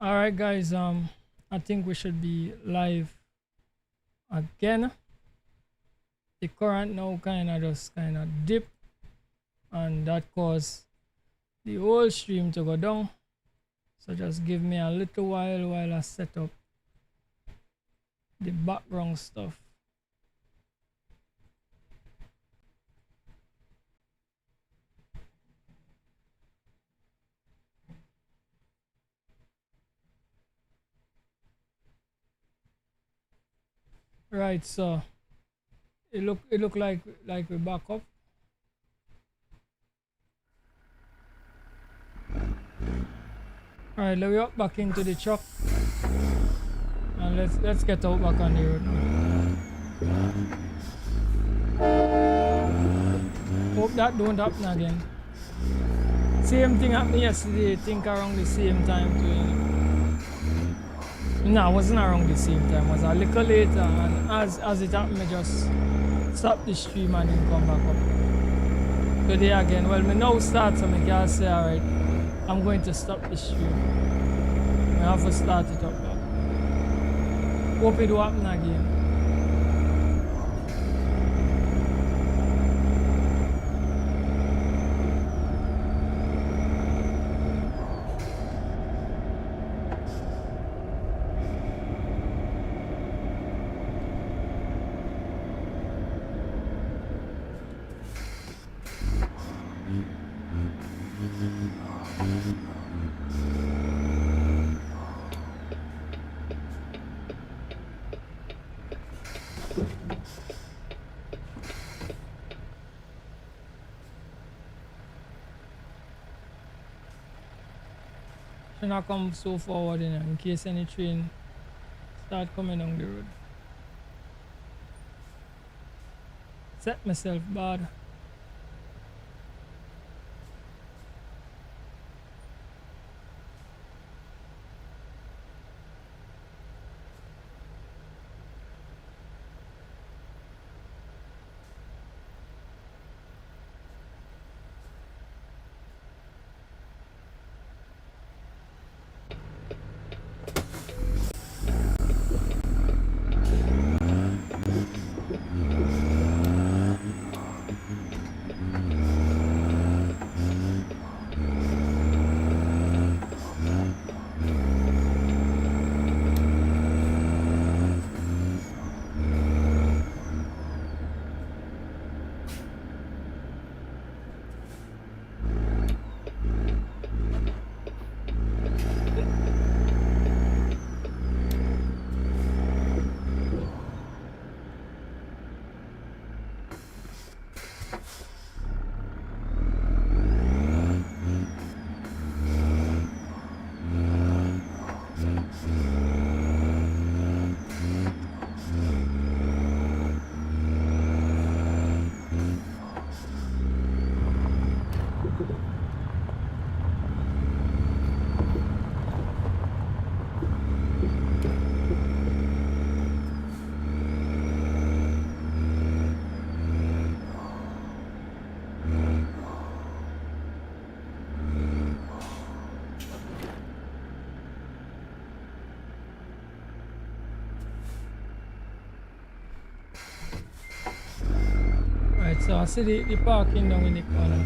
All right, guys. I think we should be live again. The current now kind of just kind of dip, and that caused the whole stream to go down. So just give me a little while I set up the background stuff. Right. So it look like we back up. All right. Let me up back into the truck, and let's get out back on the road now. Hope that don't happen again. Same thing happened yesterday. I think around the same time too. No, it wasn't around the same time. It was a little later, and as it happened, I just stop the stream and then come back up. Today again, well, me now start, so I can say, alright, I'm going to stop the stream. I have to start it up back. Hope it don't happen again. Should not come so forward in case any train start coming on the road. Set myself bad. Right, so I see the parking down in the corner.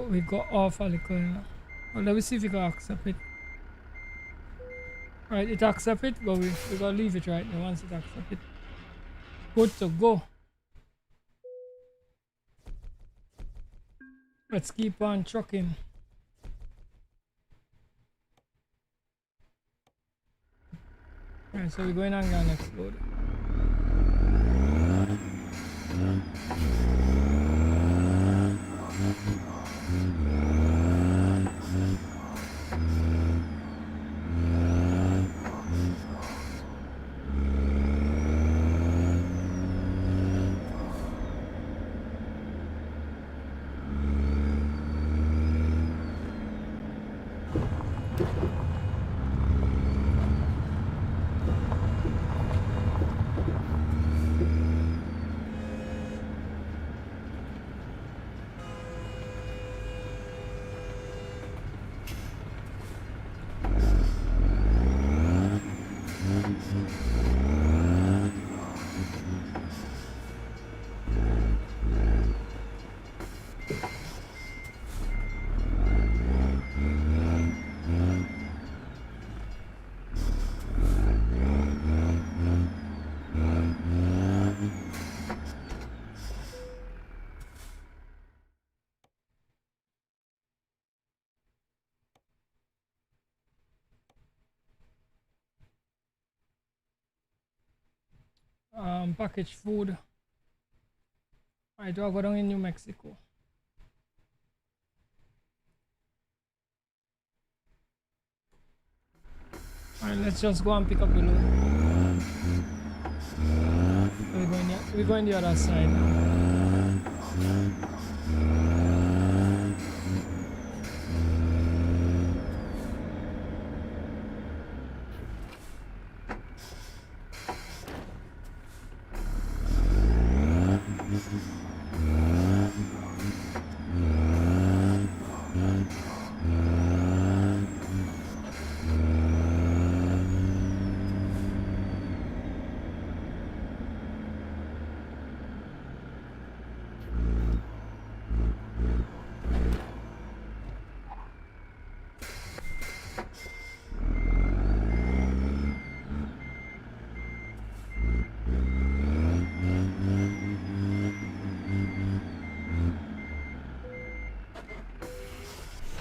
we got off a little. Well, let me see if we can accept it. Right, it accept it, but we gotta leave it right there once it accept it. Good to go. Let's keep on trucking. Alright, so we're going on the next load. Packaged food. Alright, do I go down in New Mexico? Alright, let's just go and pick up the load. We're going the other side now.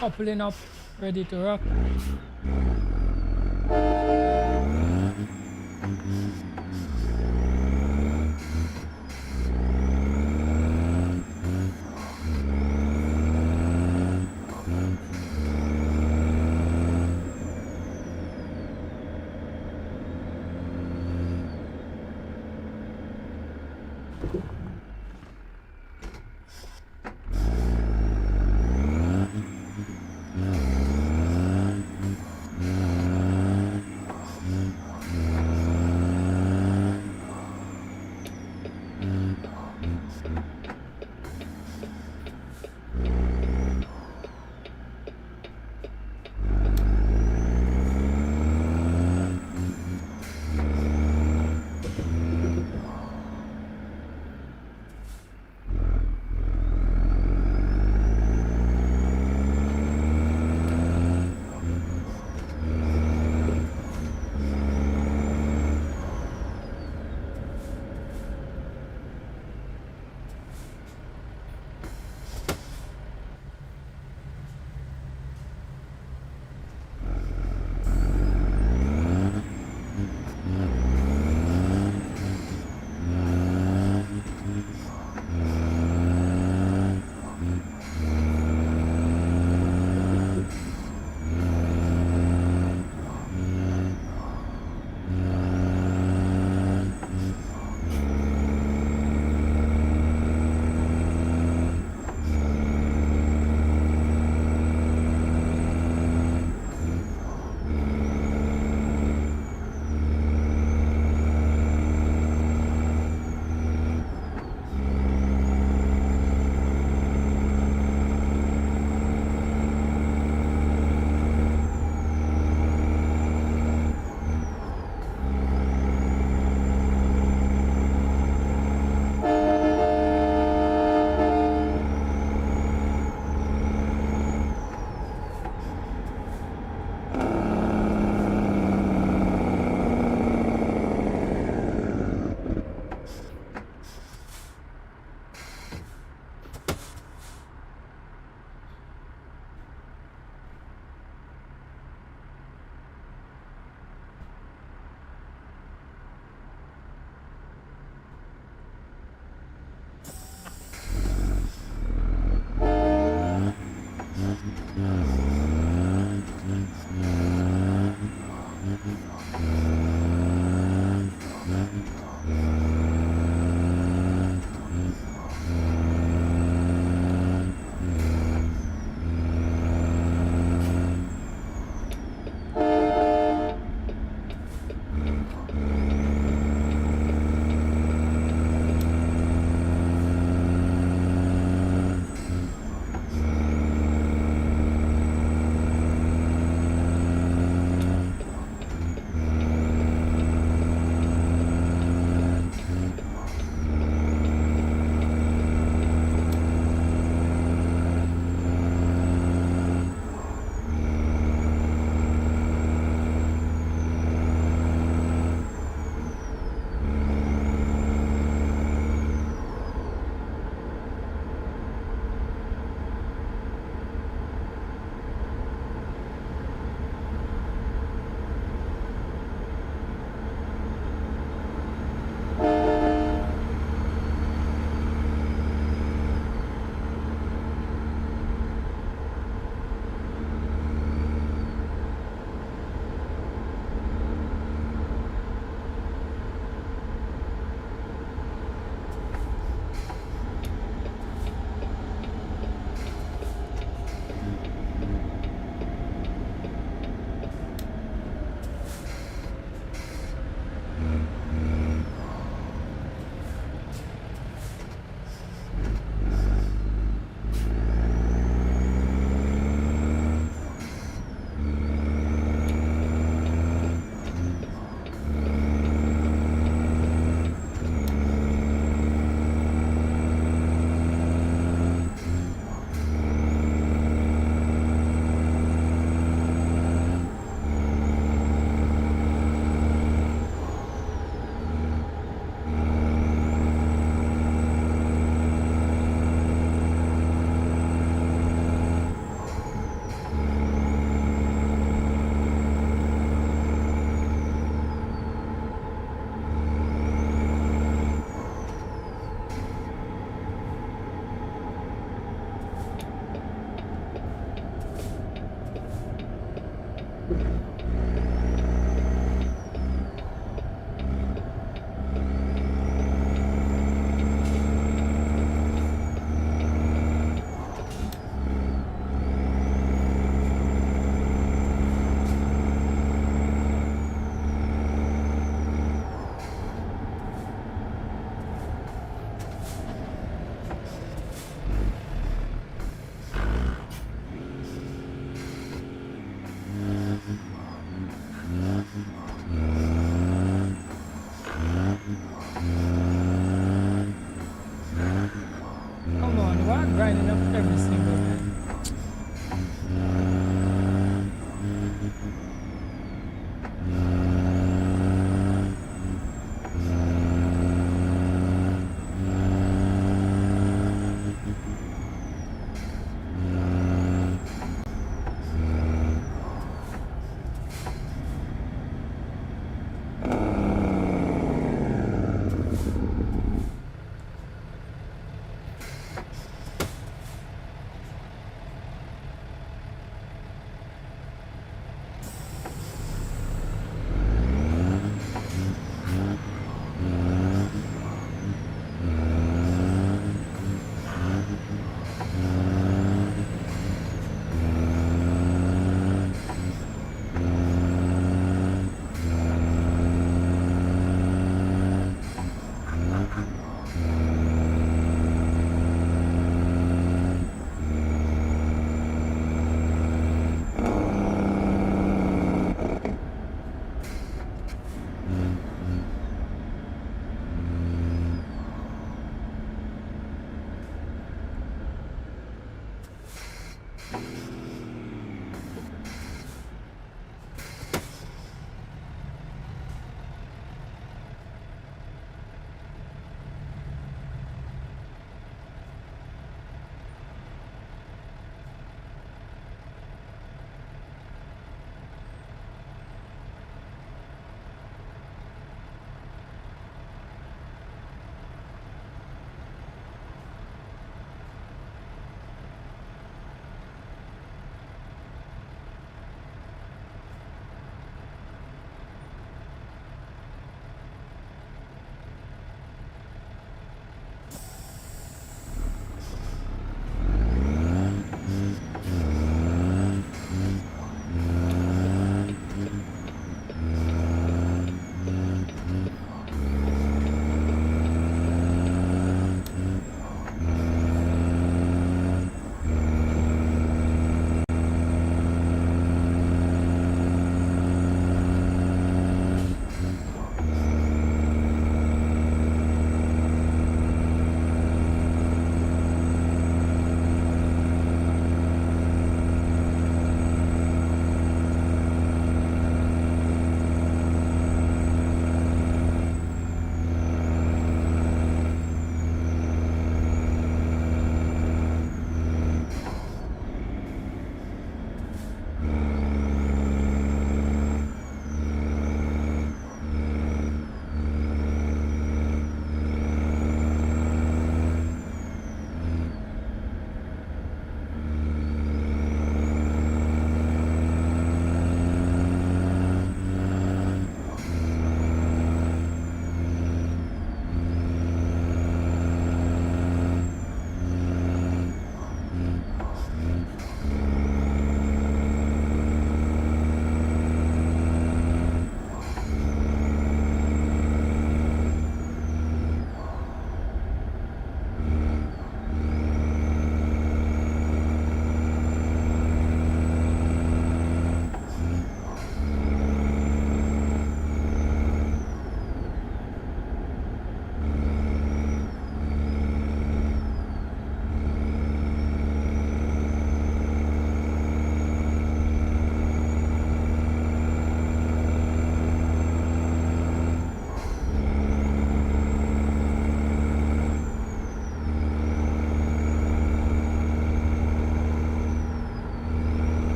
Coupling up, ready to rock.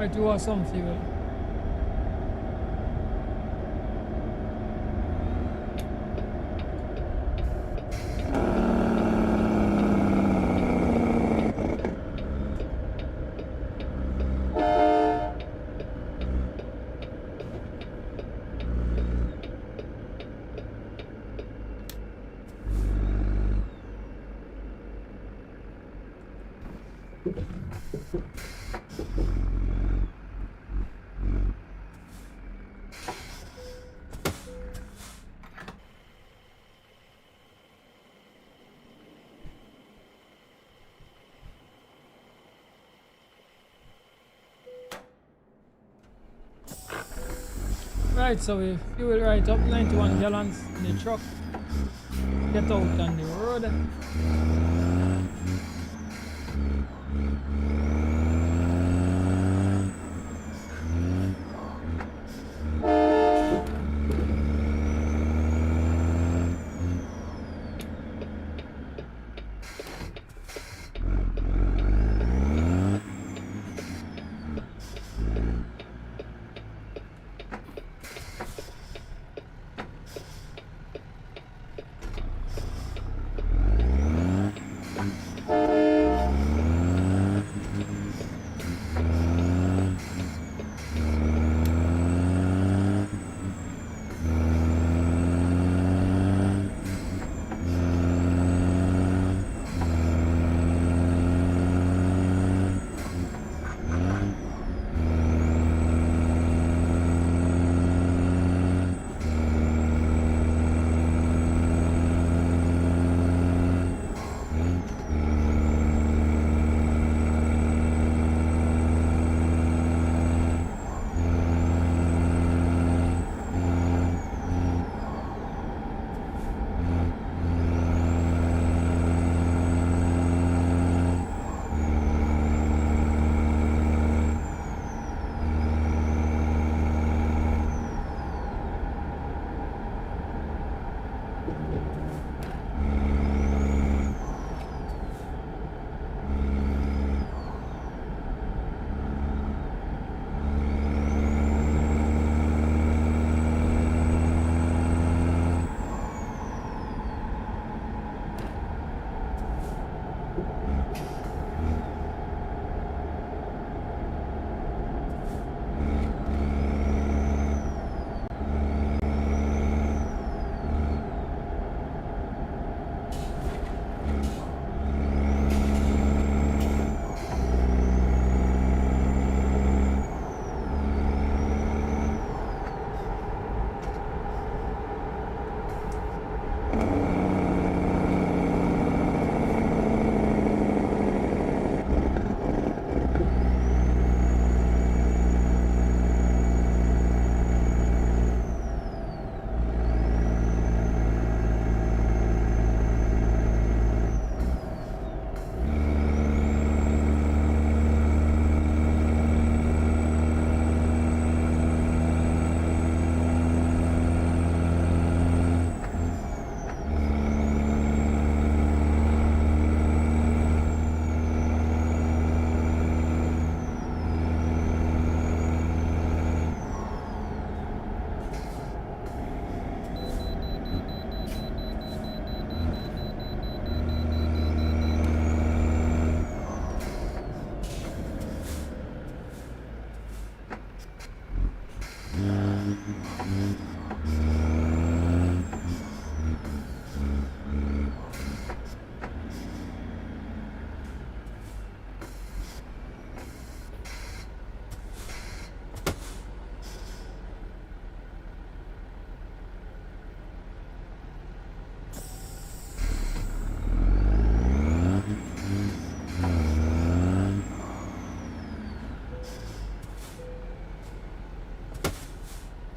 Right, you want some fuel. Right, so we fuel right up 91 gallons in the truck. Get out on the road.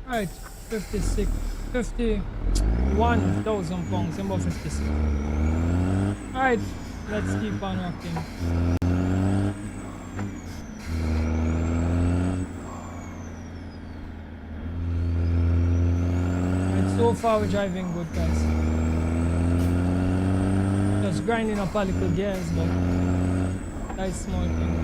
Right, 56, 51,000 pounds, about 56. Alright, let's keep on rocking. And so far we're driving good, guys. Just grinding up a little gears, but that's small thing.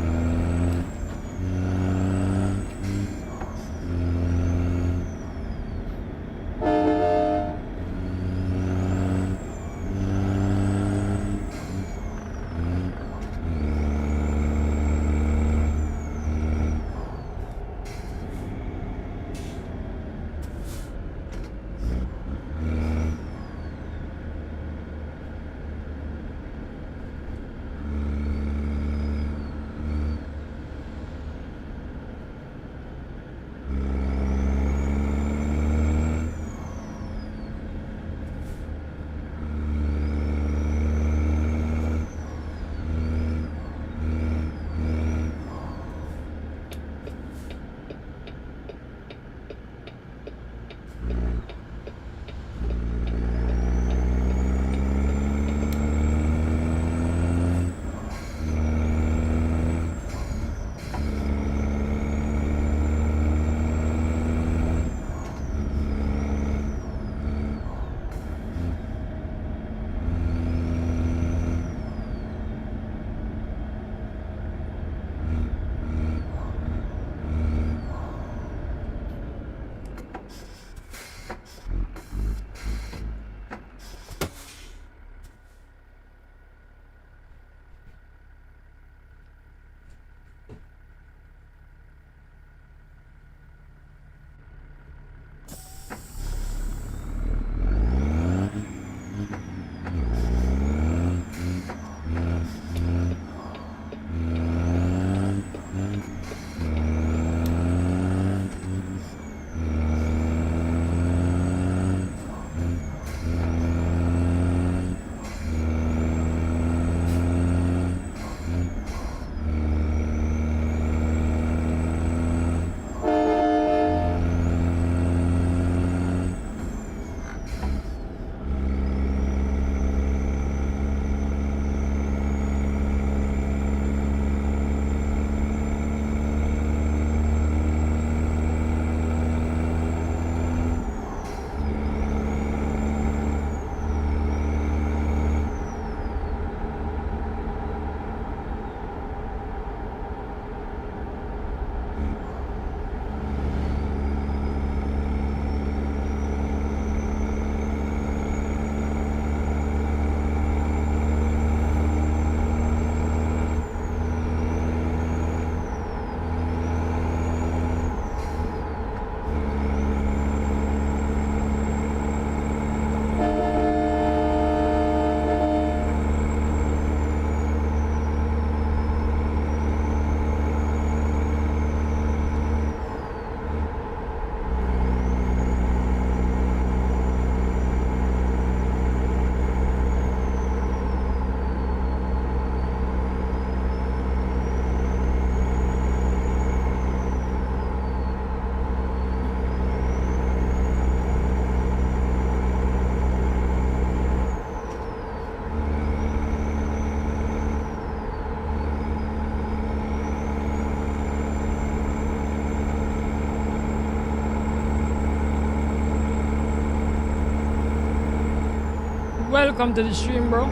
welcome to the stream, bro.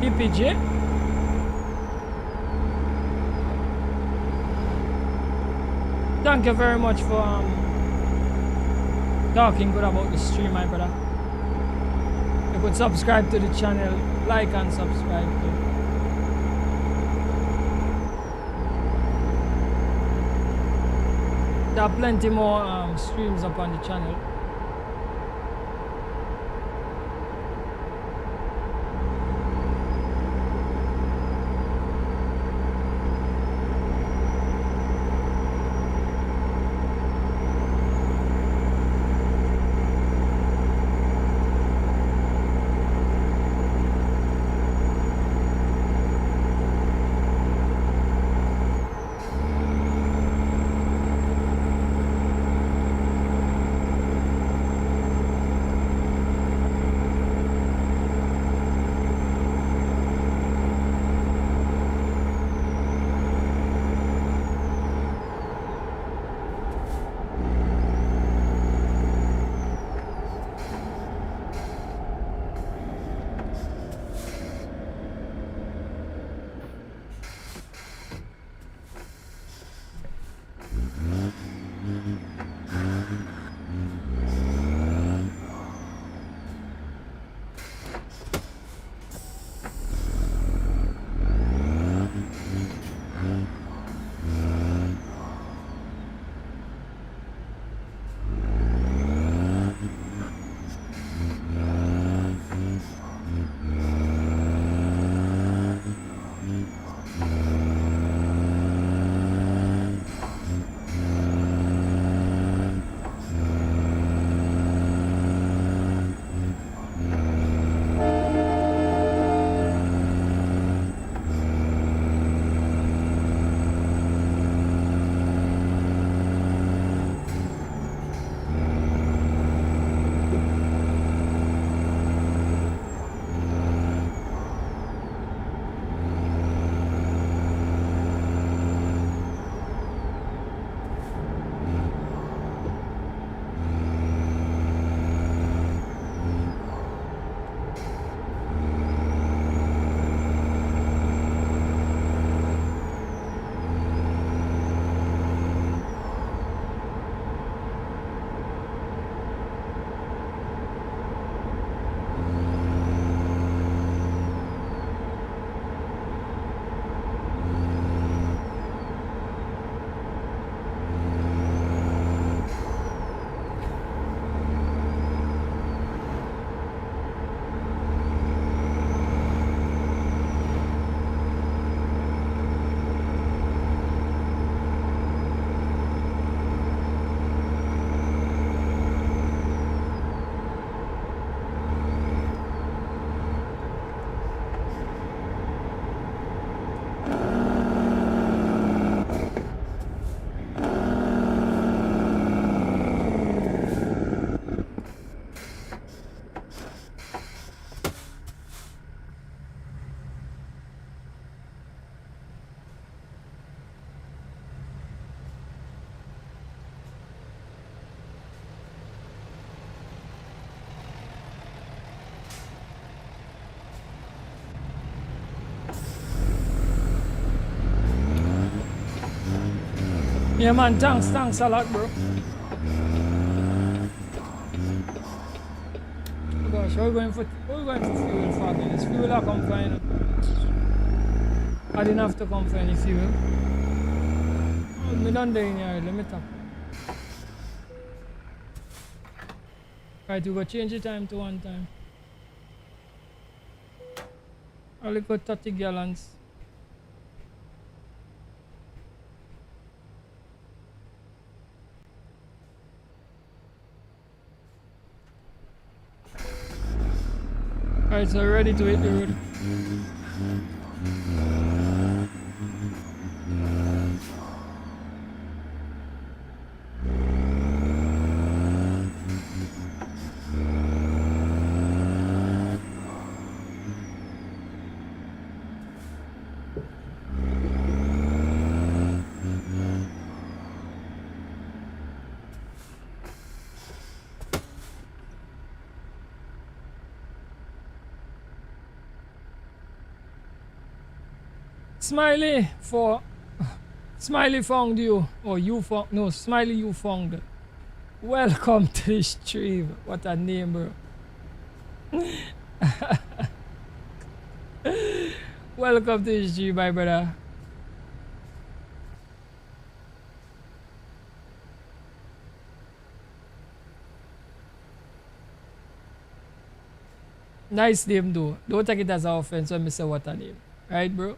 EPJ. Thank you very much for talking good about the stream, my brother. You could subscribe to the channel, like and subscribe too. There are plenty more streams up on the channel. Yeah, man, thanks a lot, bro. Oh gosh, we're going for fuel for minutes. Fuel I come find. I didn't have to come for any fuel. Oh, me done there in here, let me talk. Right, we go change the time to 1 time. Only got 30 gallons. Alright, so we're ready to hit the road. Smiley for Smiley found you, or you found, no, Smiley you found. Welcome to the stream. What a name, bro. Welcome to the stream, my brother. Nice name though. Don't take it as an offense when I say what a name. Right, bro?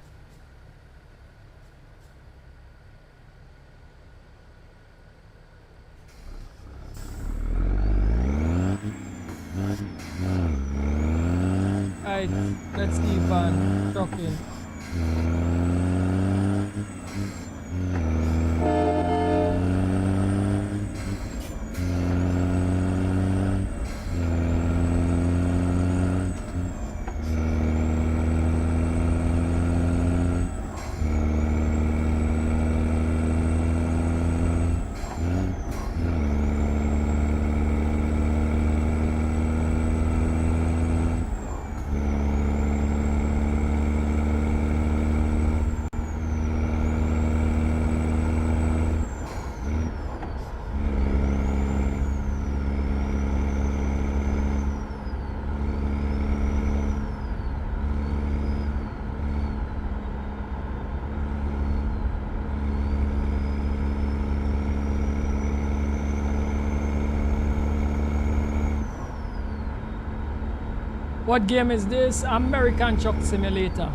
Alright, let's keep on trucking. What game is this? American Truck Simulator.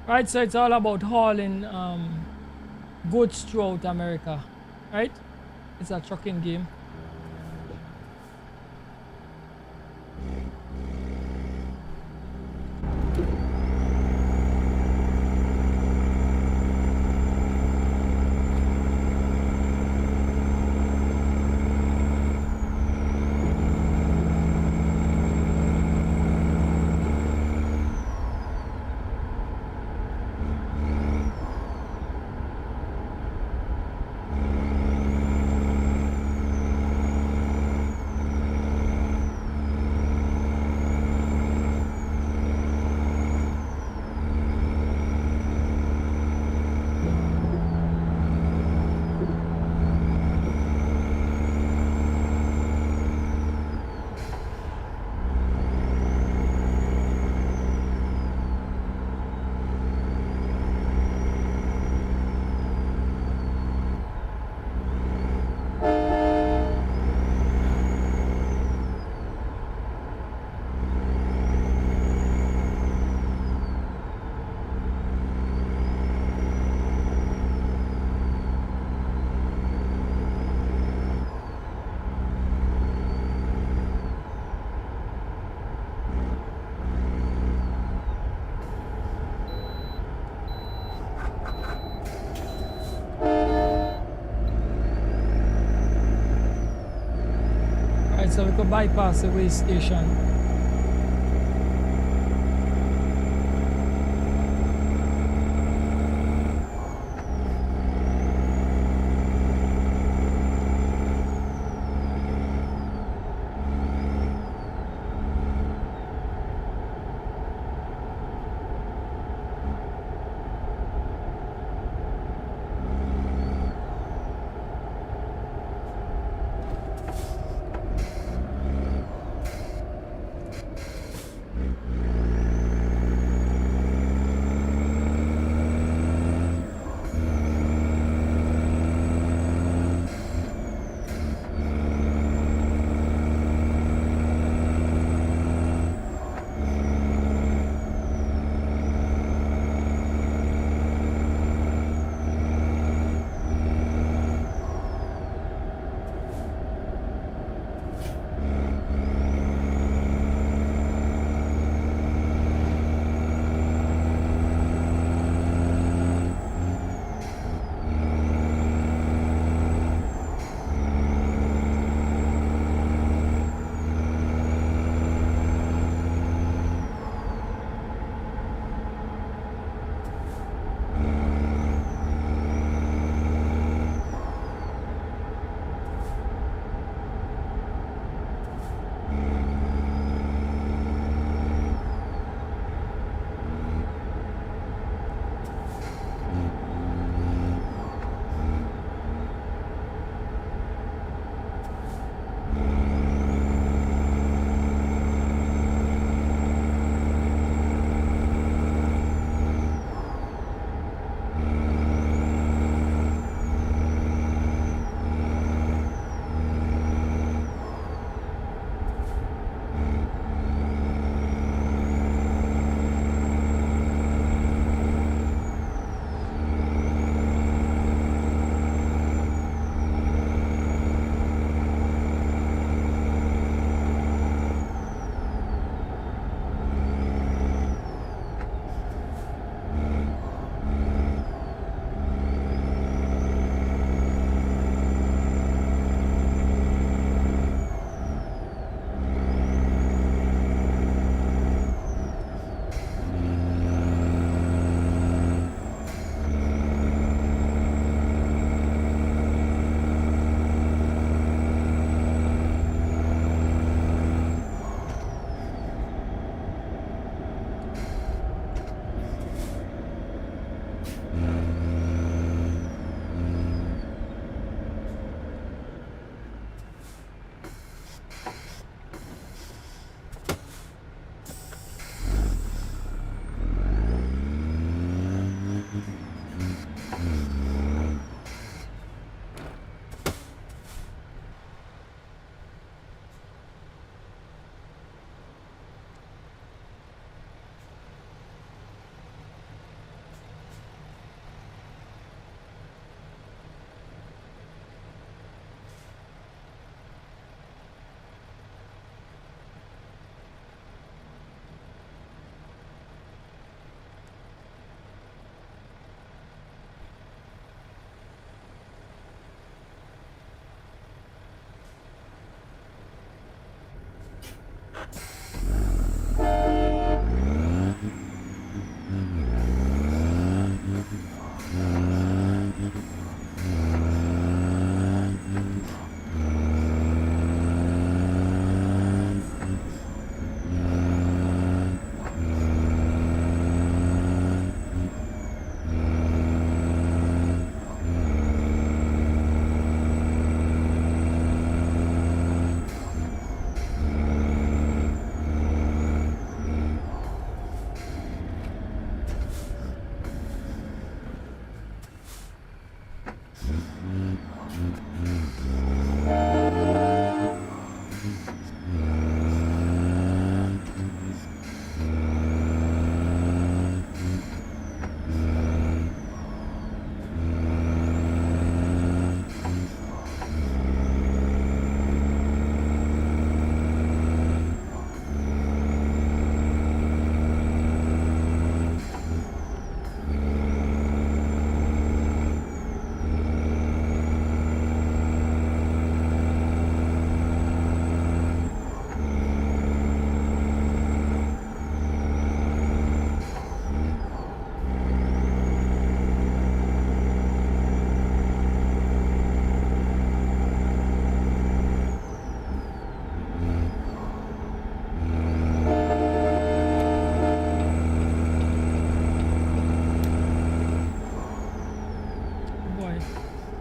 Right, so it's all about hauling goods throughout America. Right? It's a trucking game. So we could bypass the way station.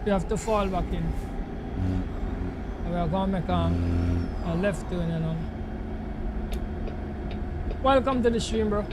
We have to fall back in. We are going to make a left turn, you know. Welcome to the stream, bro.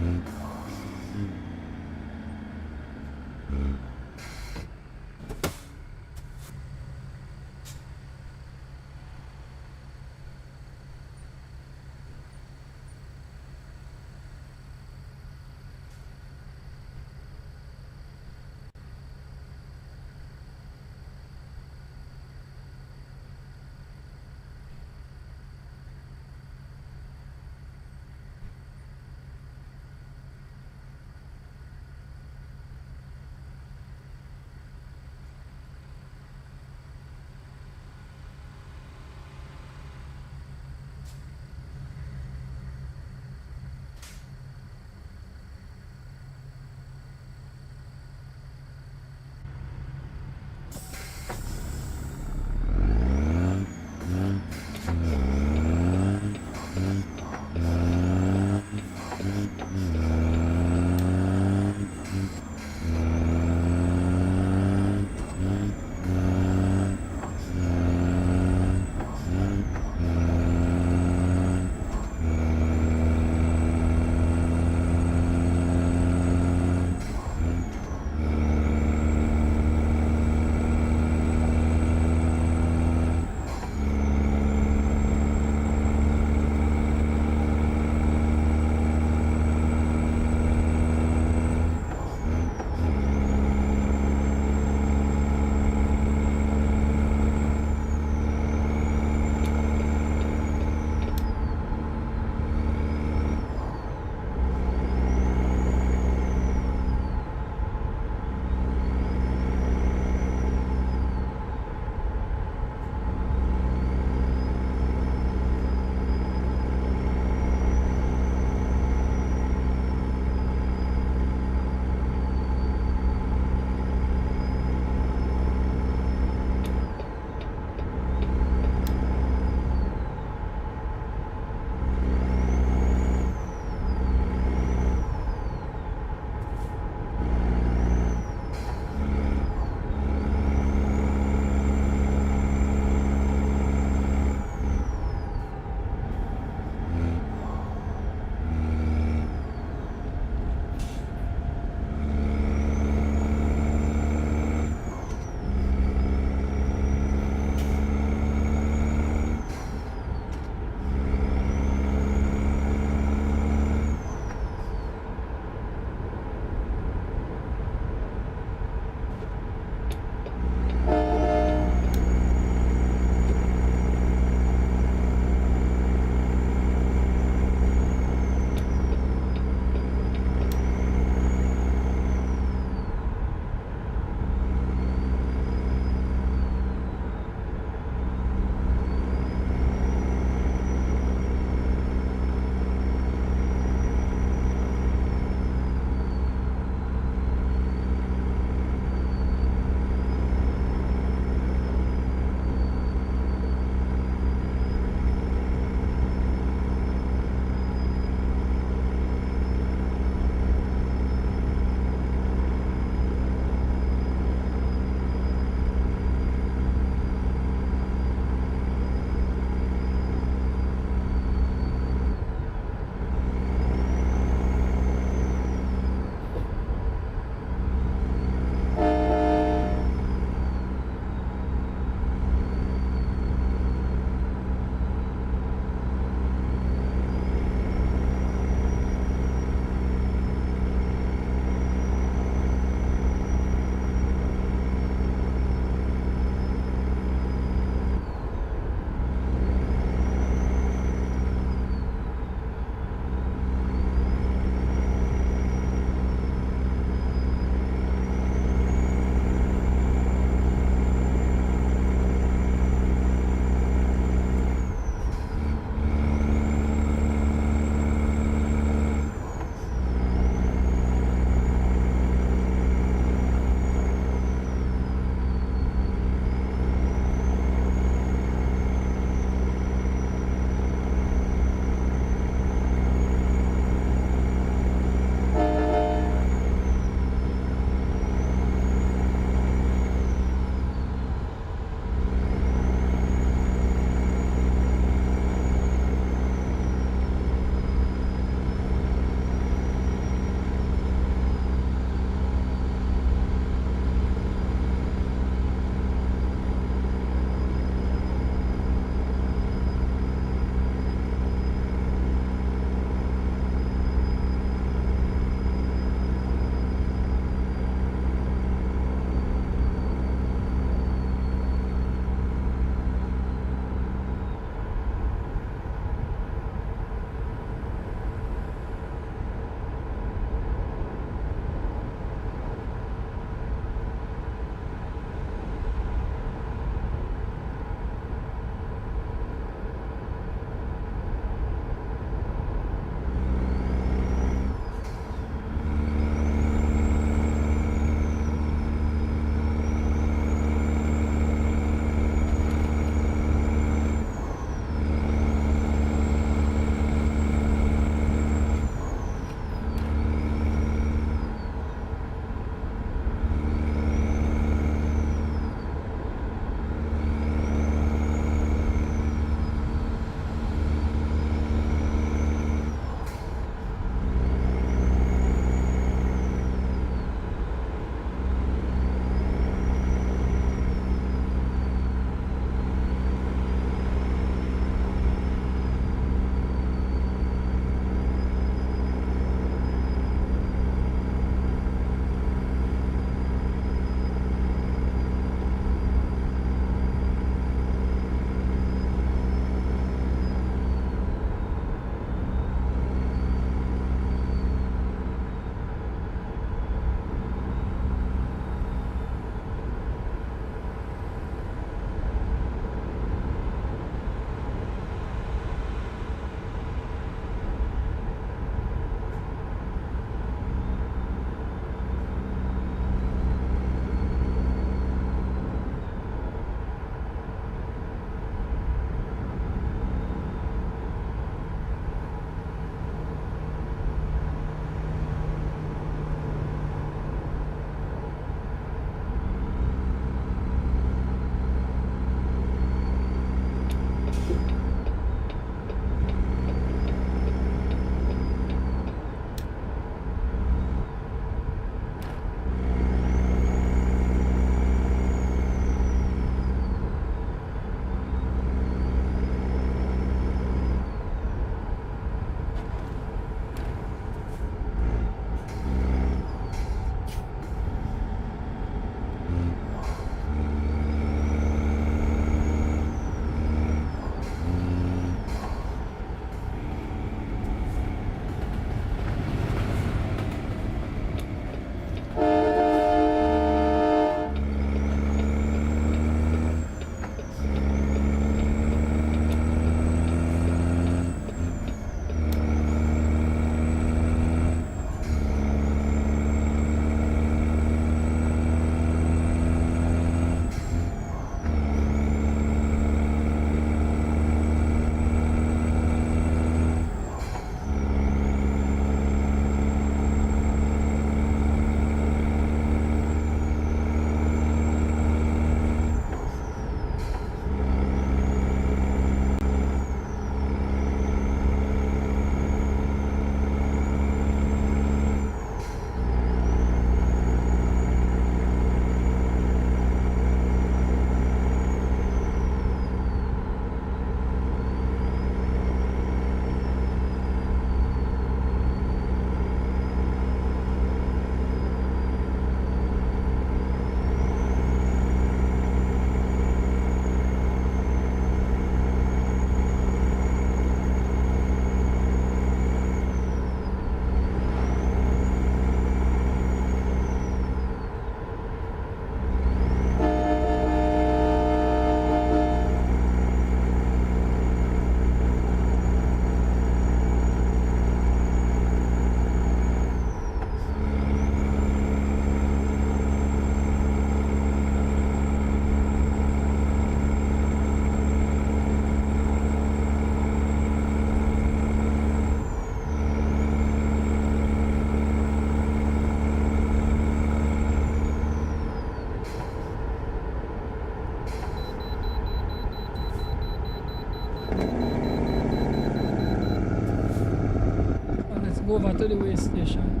go over to the way station.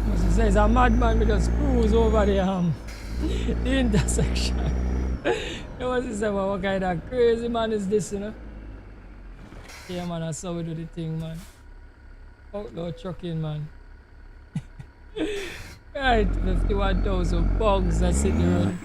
Must say it's a madman, we just cruise over the intersection. You must say, well, what kind of crazy man is this, you know? Yeah, man, that's how we do the thing, man. Outlaw trucking, man. Right, 51,000 bugs, that's it, the road.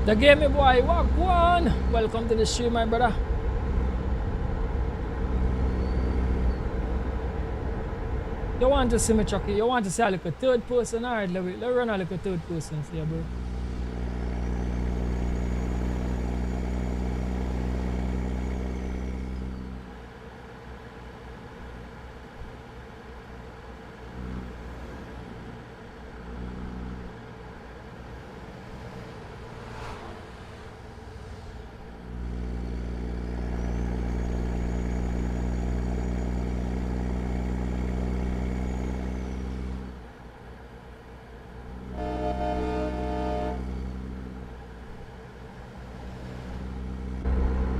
The game, me boy, walk one. Welcome to the stream, my brother. You want to see me, Chucky? You want to see a little third person? Alright, let's run a little third person for you, bro.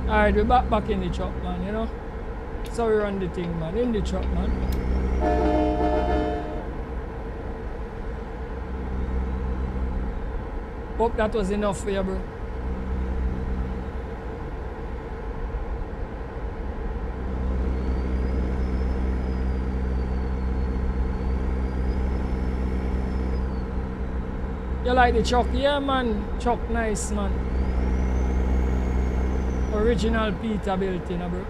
Alright, we're back in the truck, man, you know? So we run the thing, man. In the truck, man. Hope that was enough for you, bro. You like the truck? Yeah, man. Truck nice, man. Original Peterbilt, you know, bro.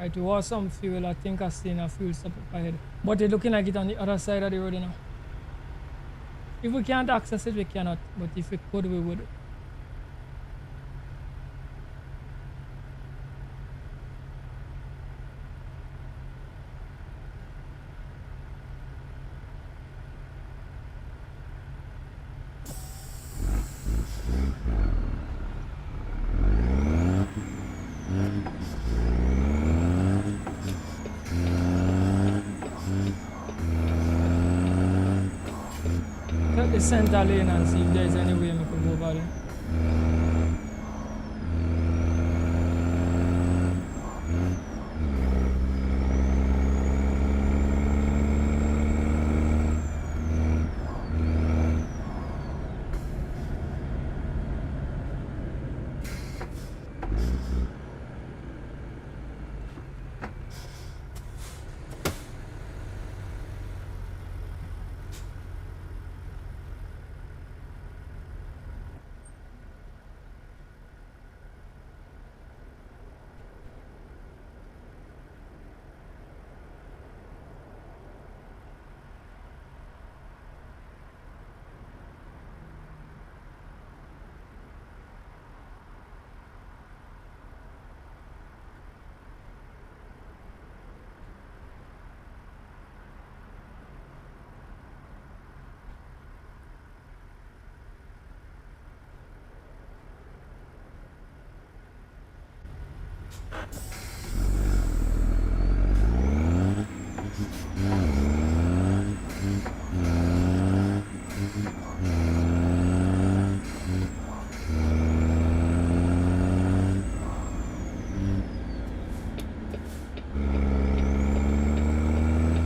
Right, it was some fuel. I think I seen a fuel stop up ahead. But it's looking like it on the other side of the road, you know. If we can't access it, we cannot. But if we could, we would. Take the center lane and see if there's any way we could go over there.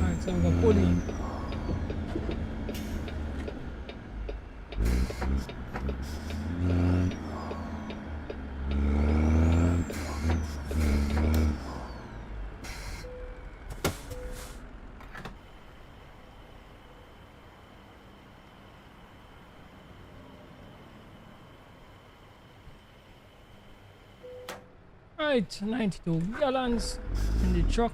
Alright, so we got pull in. Right, 92 gallons in the truck.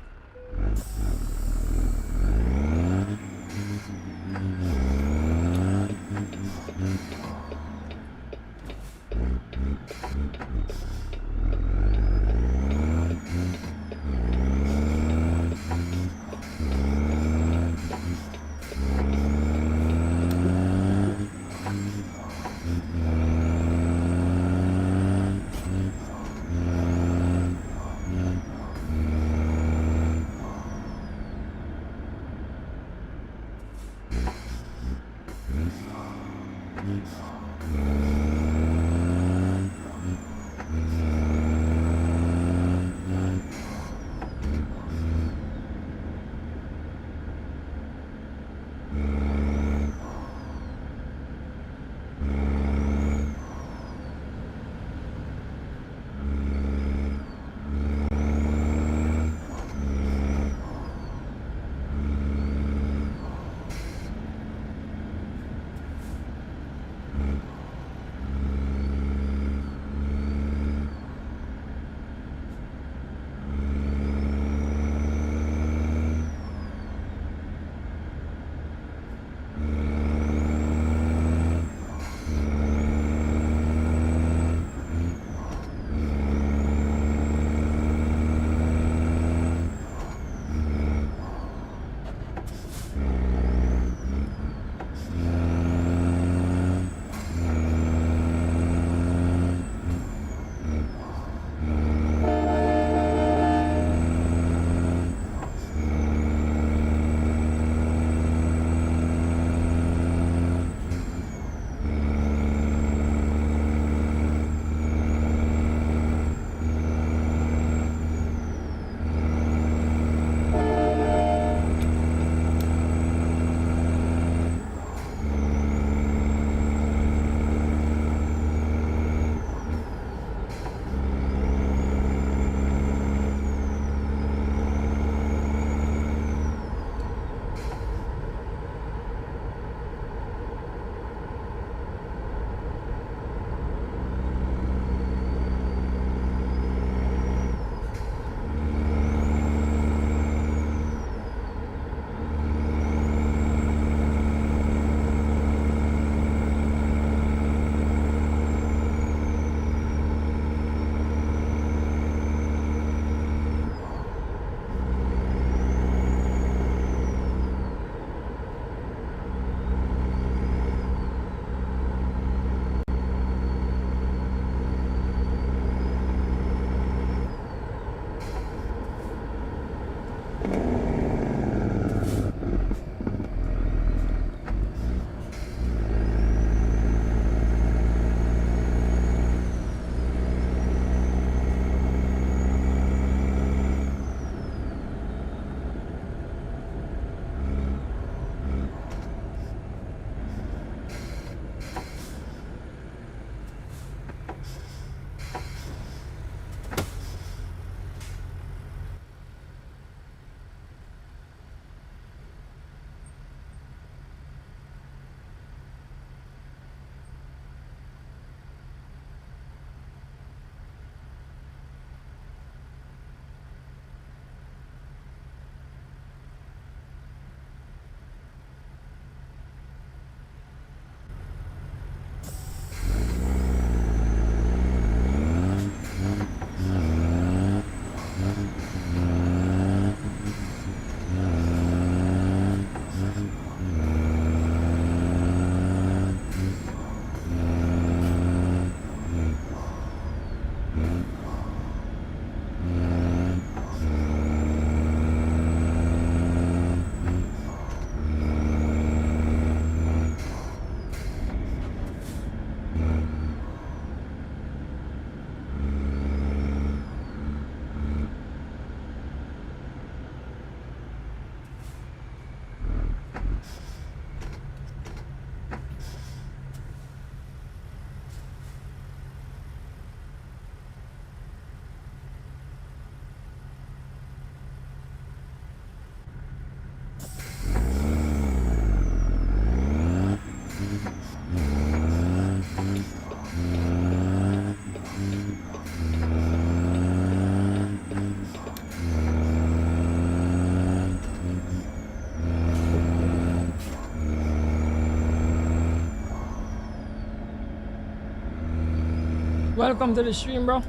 Welcome to the stream, bro.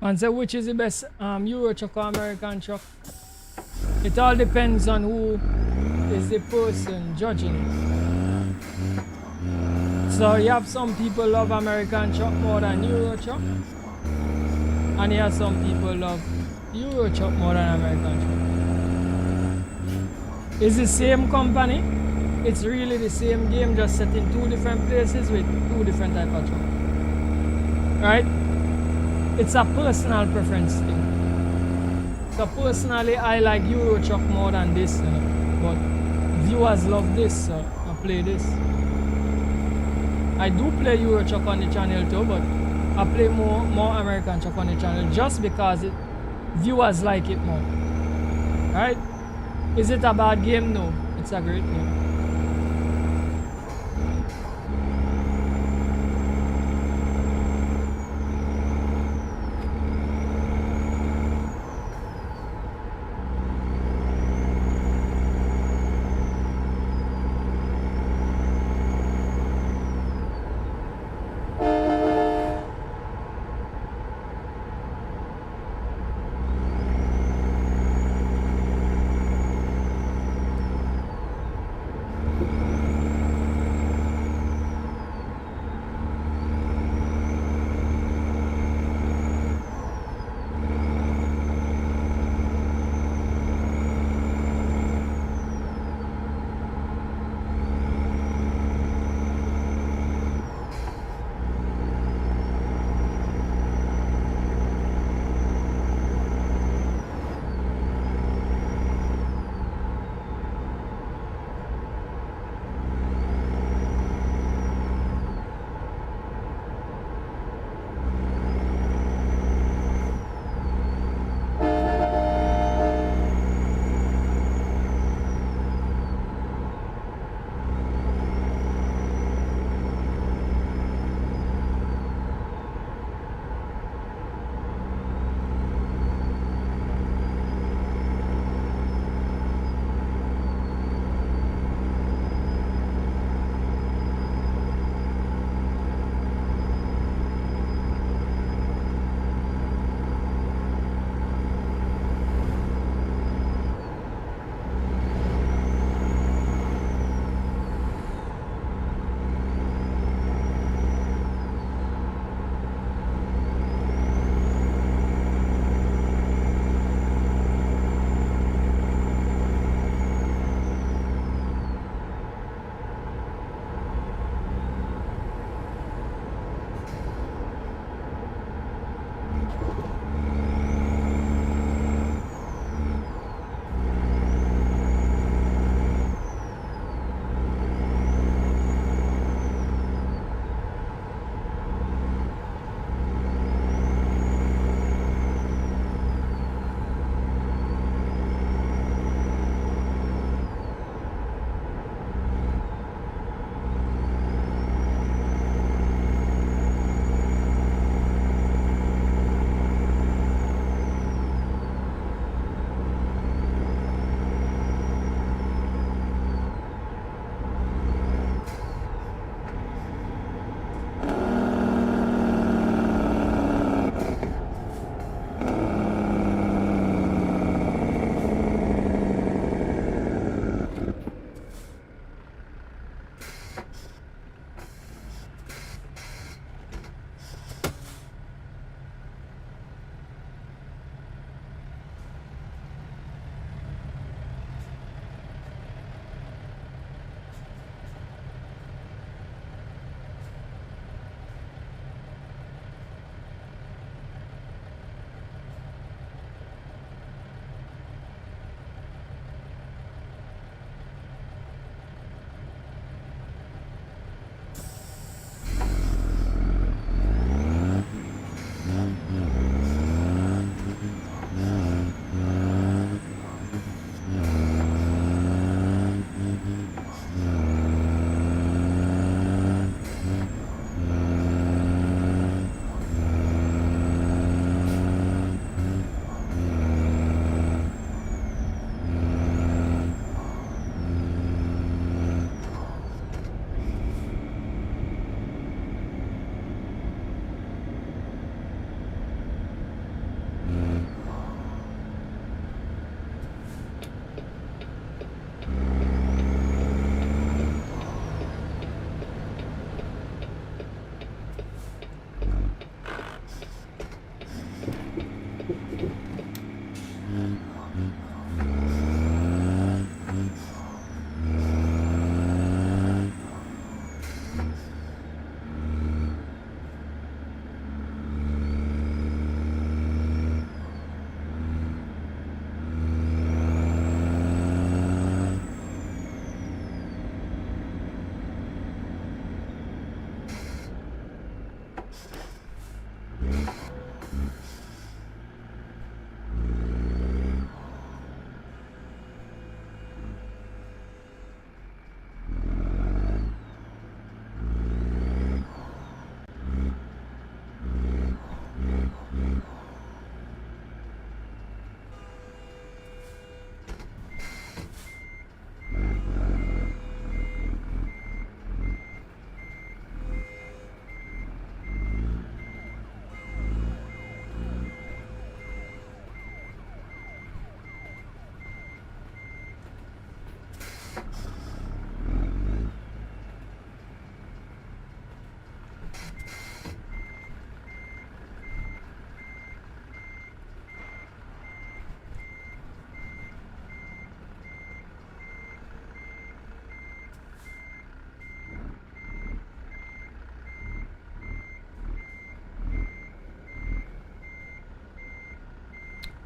And so which is the best Euro truck or American truck? It all depends on who is the person judging it. So you have some people love American truck more than Euro truck. And you have some people love Euro truck more than American truck. It's the same company. It's really the same game, just set in two different places with two different type of truck. Right? It's a personal preference thing. So personally, I like Euro truck more than this, you know? But viewers love this, so I play this. I do play Euro truck on the channel too, but I play more American truck on the channel just because viewers like it more. Right? Is it a bad game? No, it's a great game.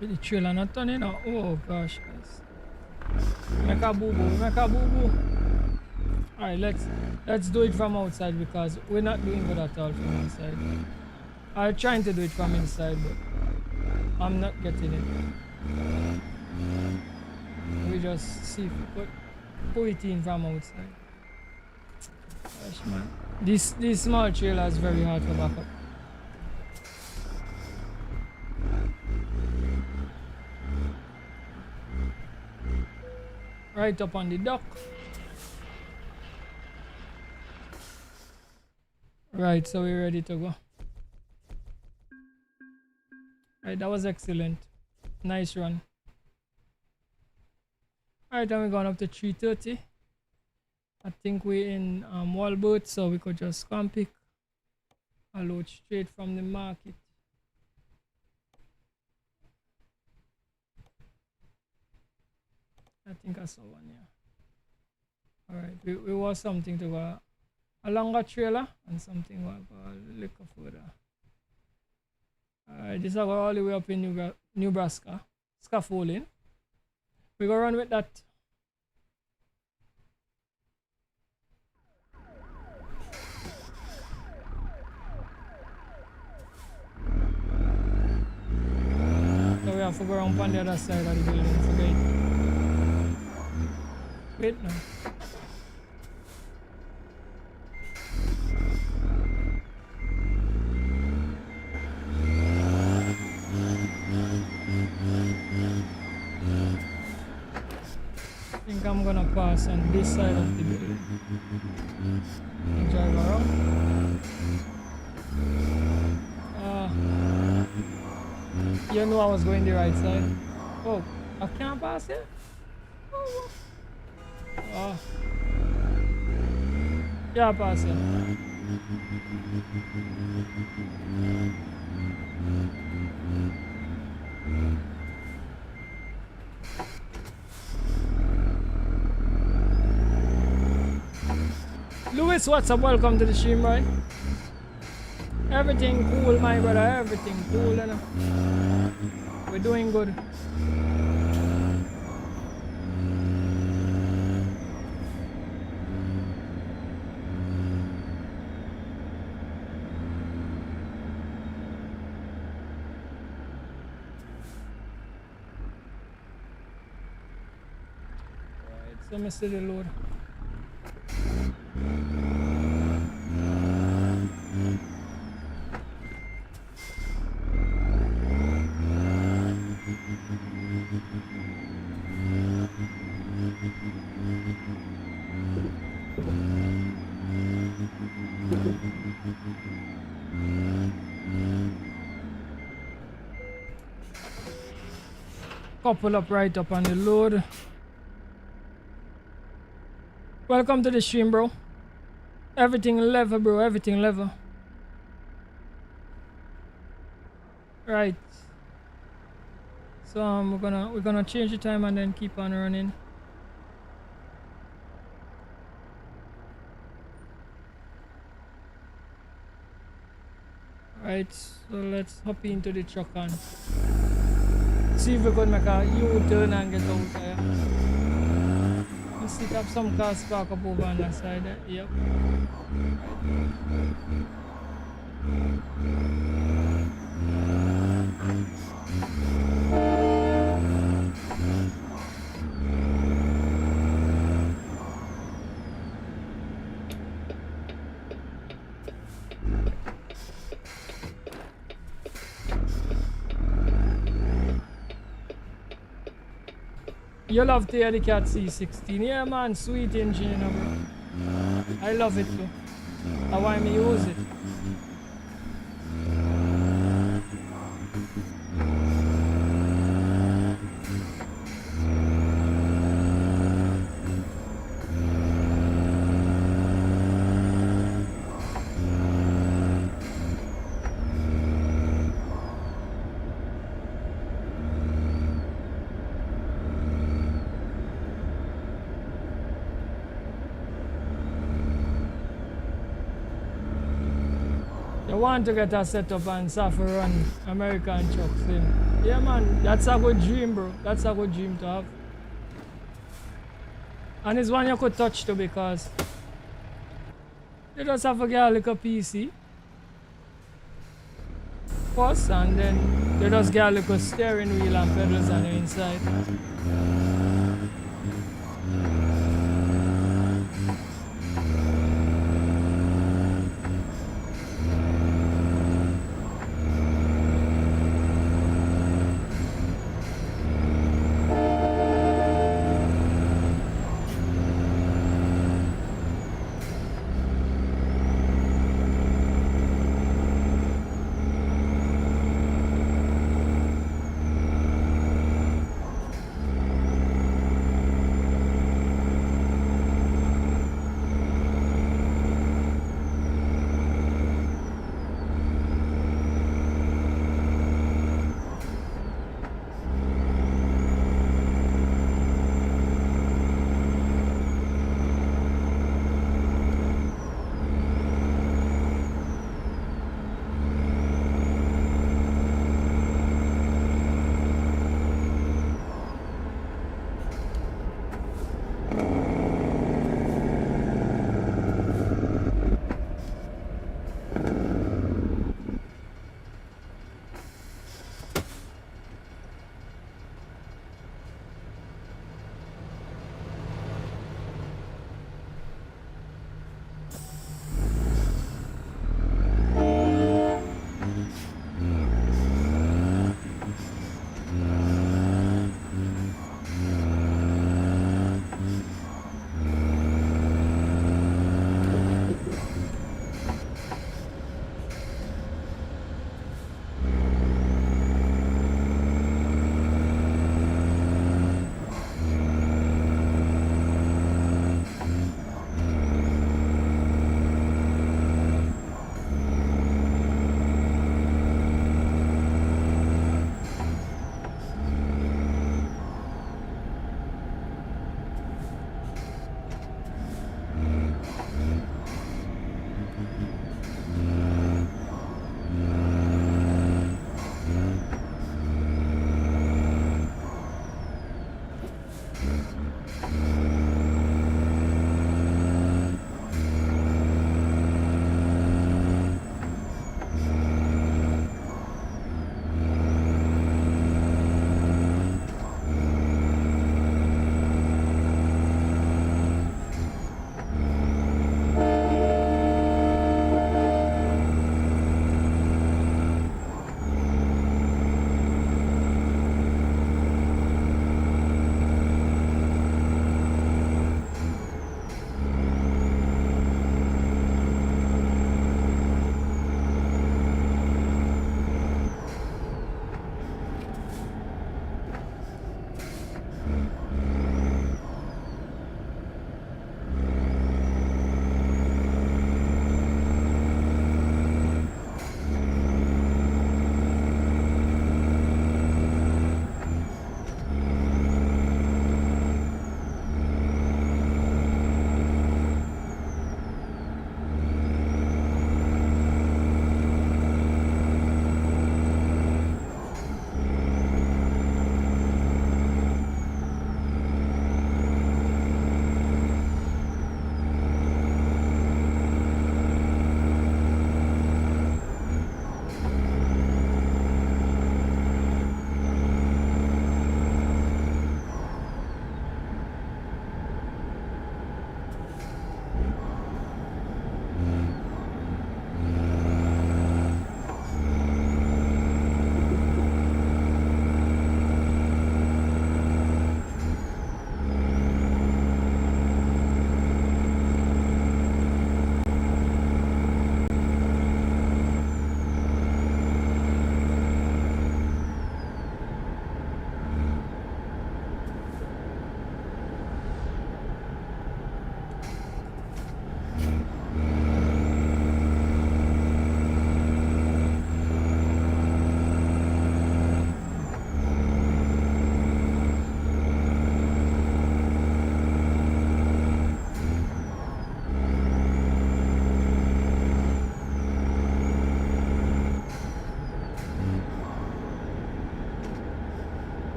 With the trailer not turning out. Oh gosh, guys. Make a boo boo. Make a boo boo. Alright, let's do it from outside because we're not doing good at all from inside. I'm trying to do it from inside, but I'm not getting it. We just see if we could pull it in from outside. Gosh, man. This small trailer is very hard to back up. Right up on the dock. Right, so we're ready to go. Right, that was excellent. Nice run. Alright, then we're going up to 3:30. I think we're in Walbert, so we could just come pick a load straight from the market. I think I saw one, yeah. Alright, we want something to go a longer trailer and something will go a little further. Alright, this is all the way up in Nebraska. Scaffolding. We go run with that. So we have to go around on the other side of the building. Forget it. Wait no. I think I'm gonna pass on this side of the building and drive around. You know I was going the right side. Oh, I can't pass it? Oh. Yeah, pass it. Louis, what's up? Welcome to the stream, right? Everything cool, my brother. Everything cool, you know. We're doing good. Alright, so I see the load. Couple up right up on the load. Welcome to the stream, bro. Everything level, bro. Everything level. Right. So we're gonna change the time and then keep on running. Right. So let's hop into the truck and see if we can make a U-turn and get out there. We still have some cars parked up over on that side. Yep. You love to hear the Cat C16. Yeah, man, sweet engine, you know, bro. I love it too. That's why me use it. Want to get a setup and suffer run American trucks in. Yeah, man, that's a good dream, bro. That's a good dream to have. And it's one you could touch to because you just have to get a little PC first, and then you just get a little steering wheel and pedals on the inside.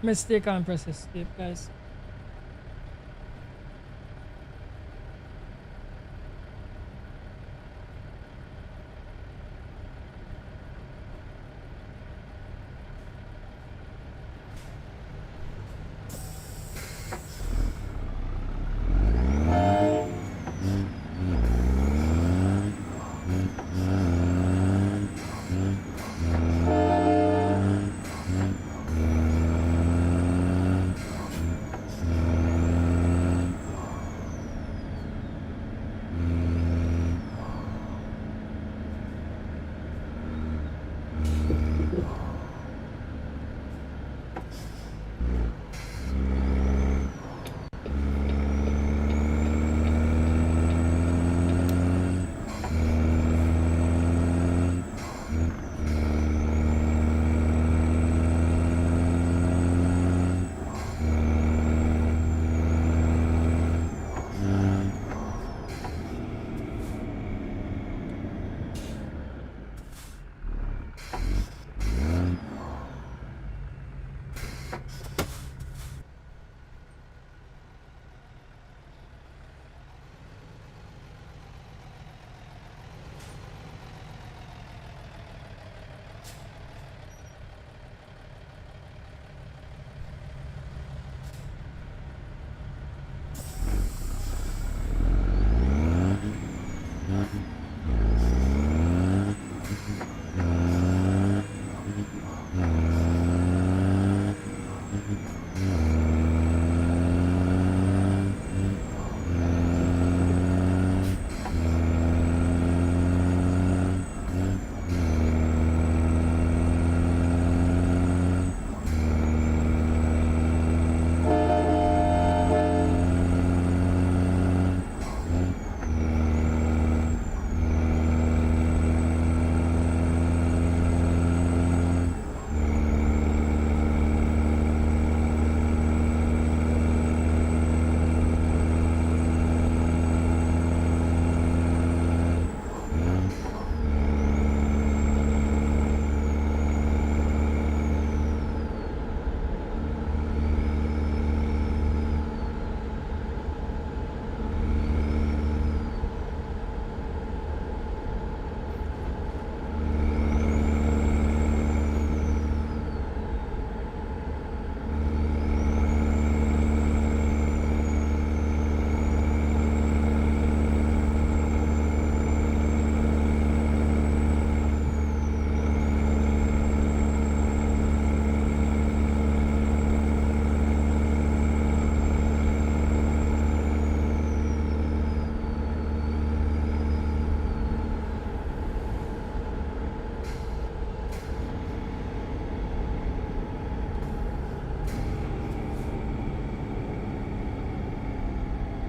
Mistake and press escape, guys.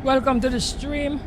Welcome to the stream.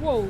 Whoa.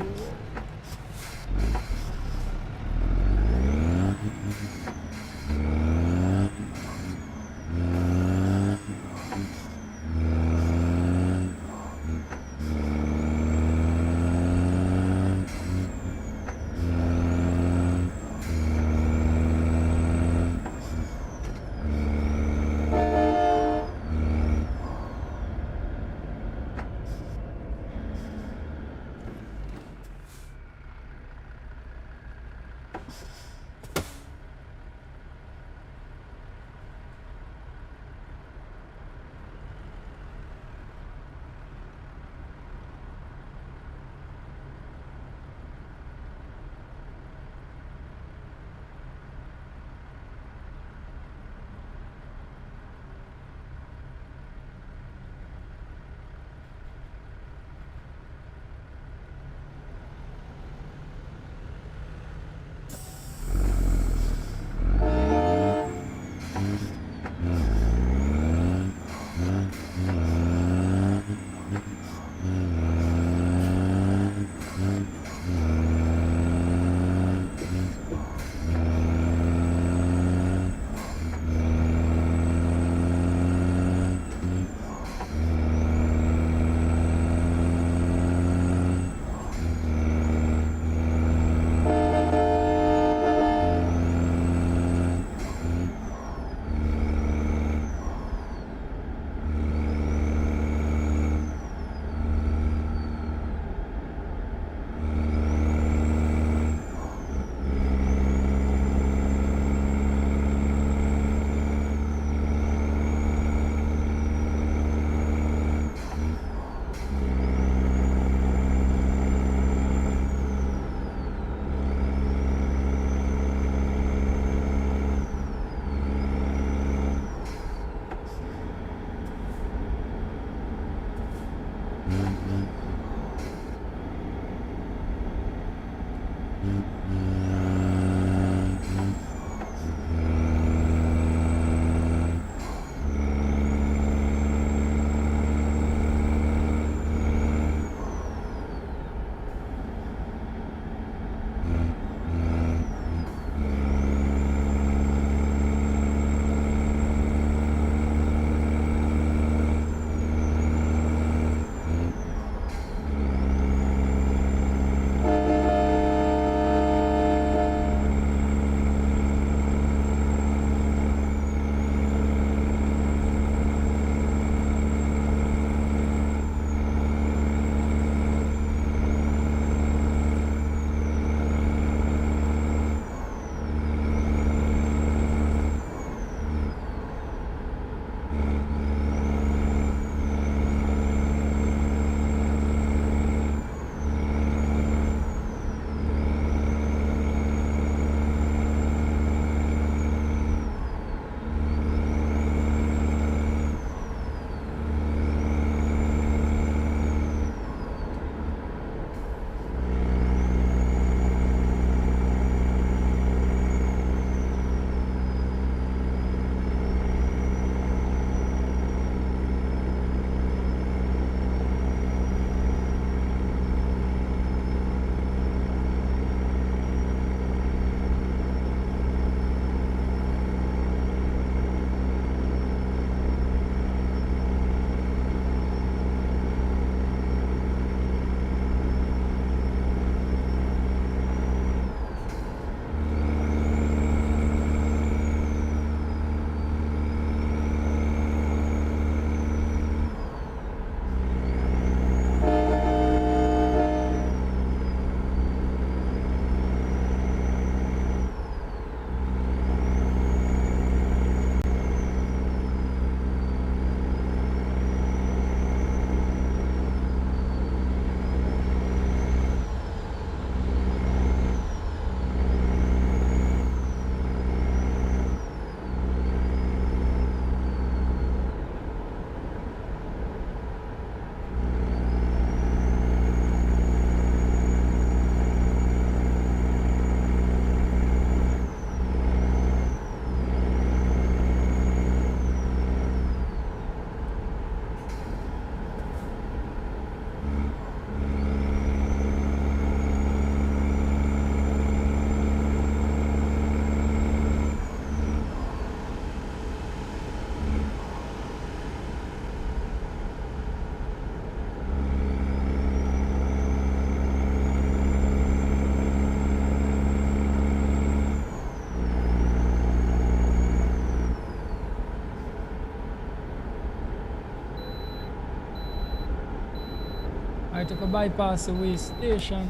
I took a bypass the way station.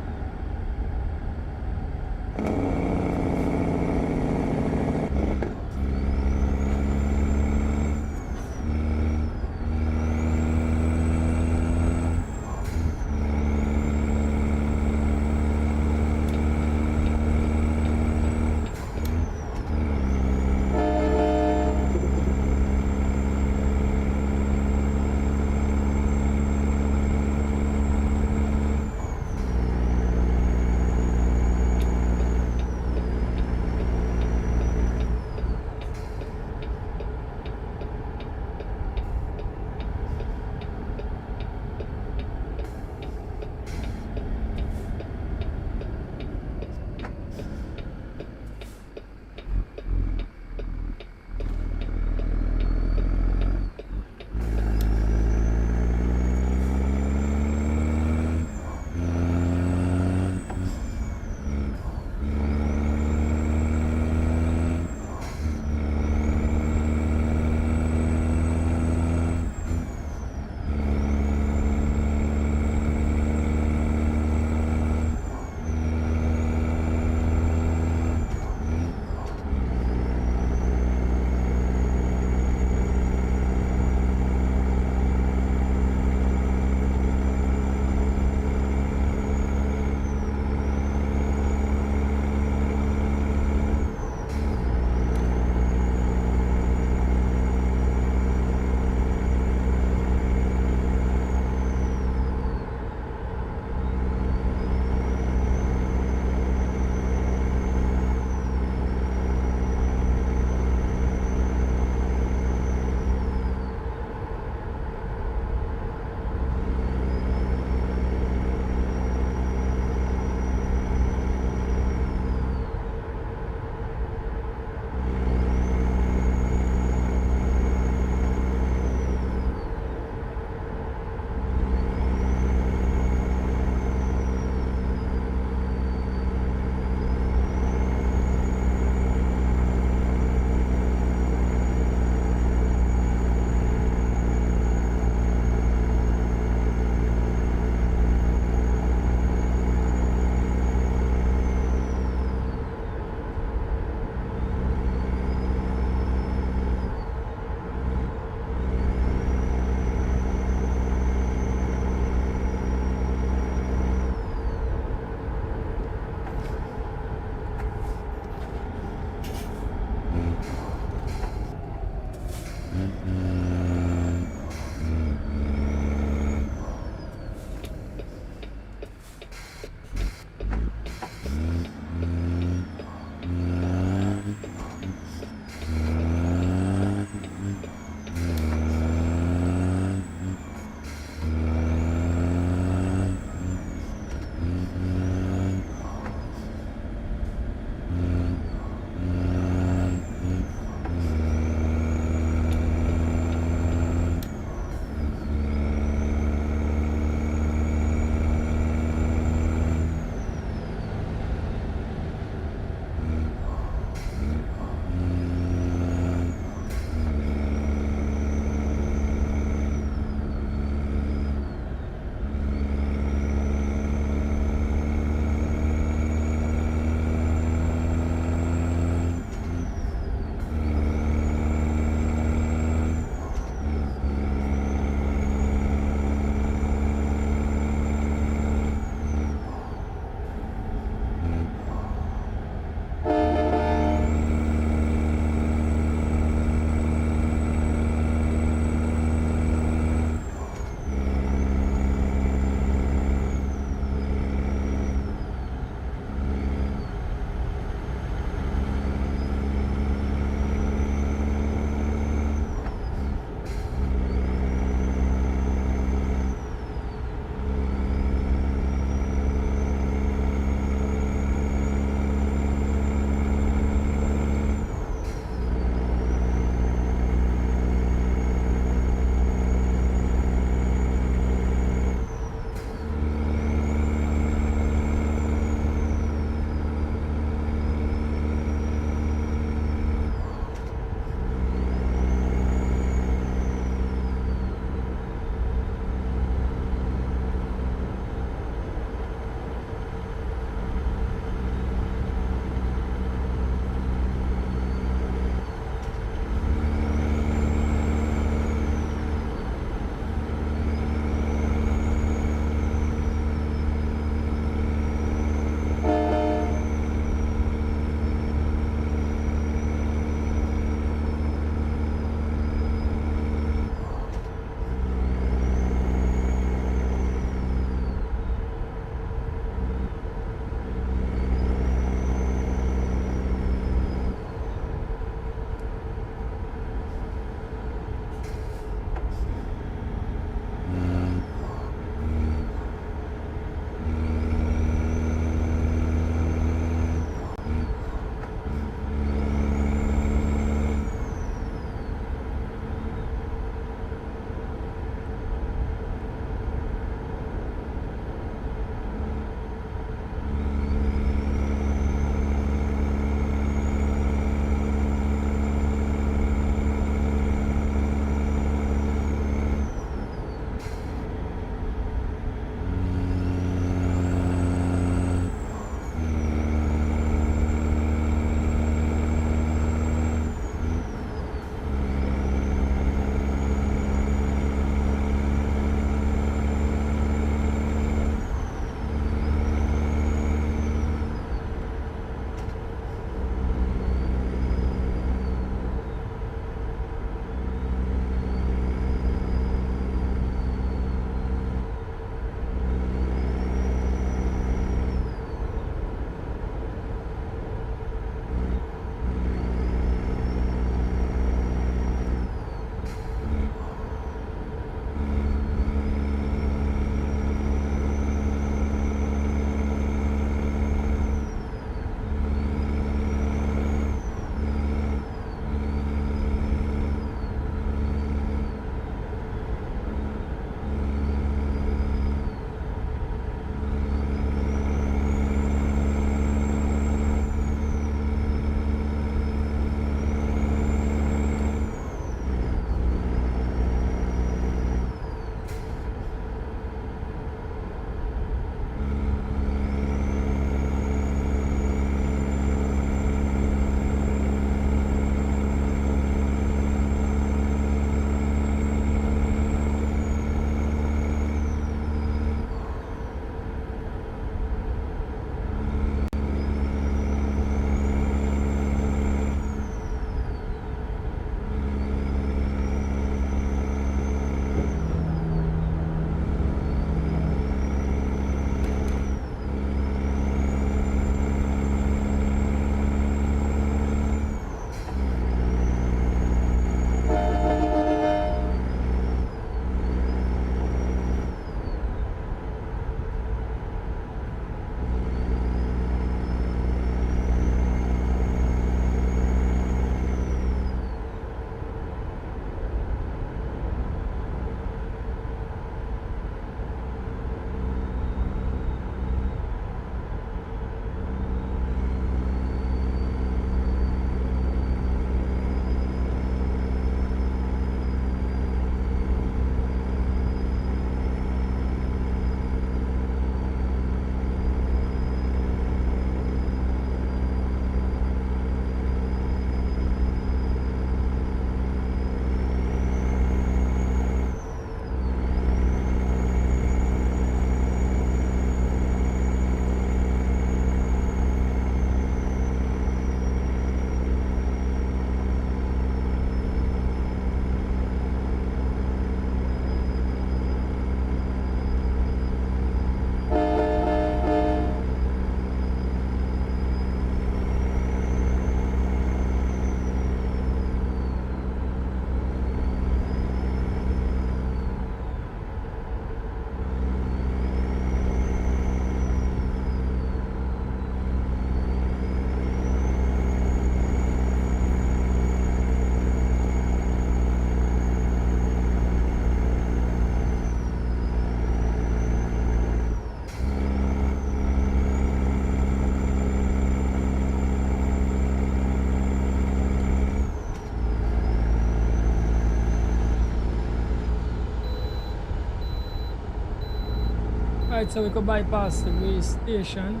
Right, so we could bypass the way station.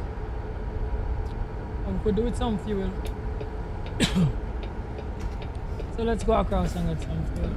And we could do with some fuel. So let's go across and get some fuel.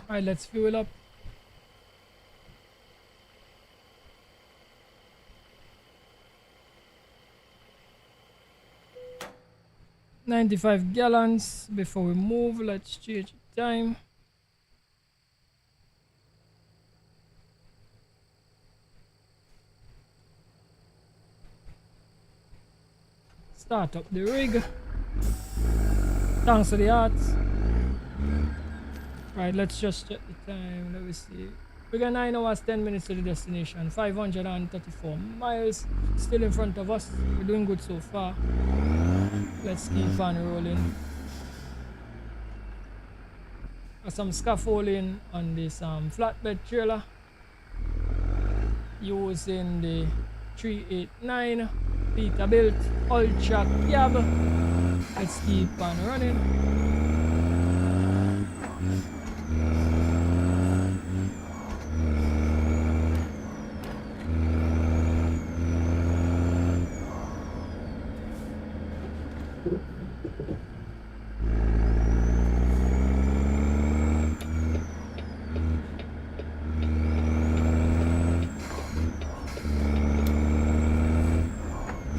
Alright, let's fuel up. $95 gallons before we move. Let's change time. Start up the rig. Thanks to the arts. Right, let's just check the time. Let me see. We got 9 hours 10 minutes to the destination. 534 miles still in front of us. We're doing good so far. Let's keep on rolling. Some scaffolding on this flatbed trailer using the 389 Peterbilt Ultra cab. Let's keep on running.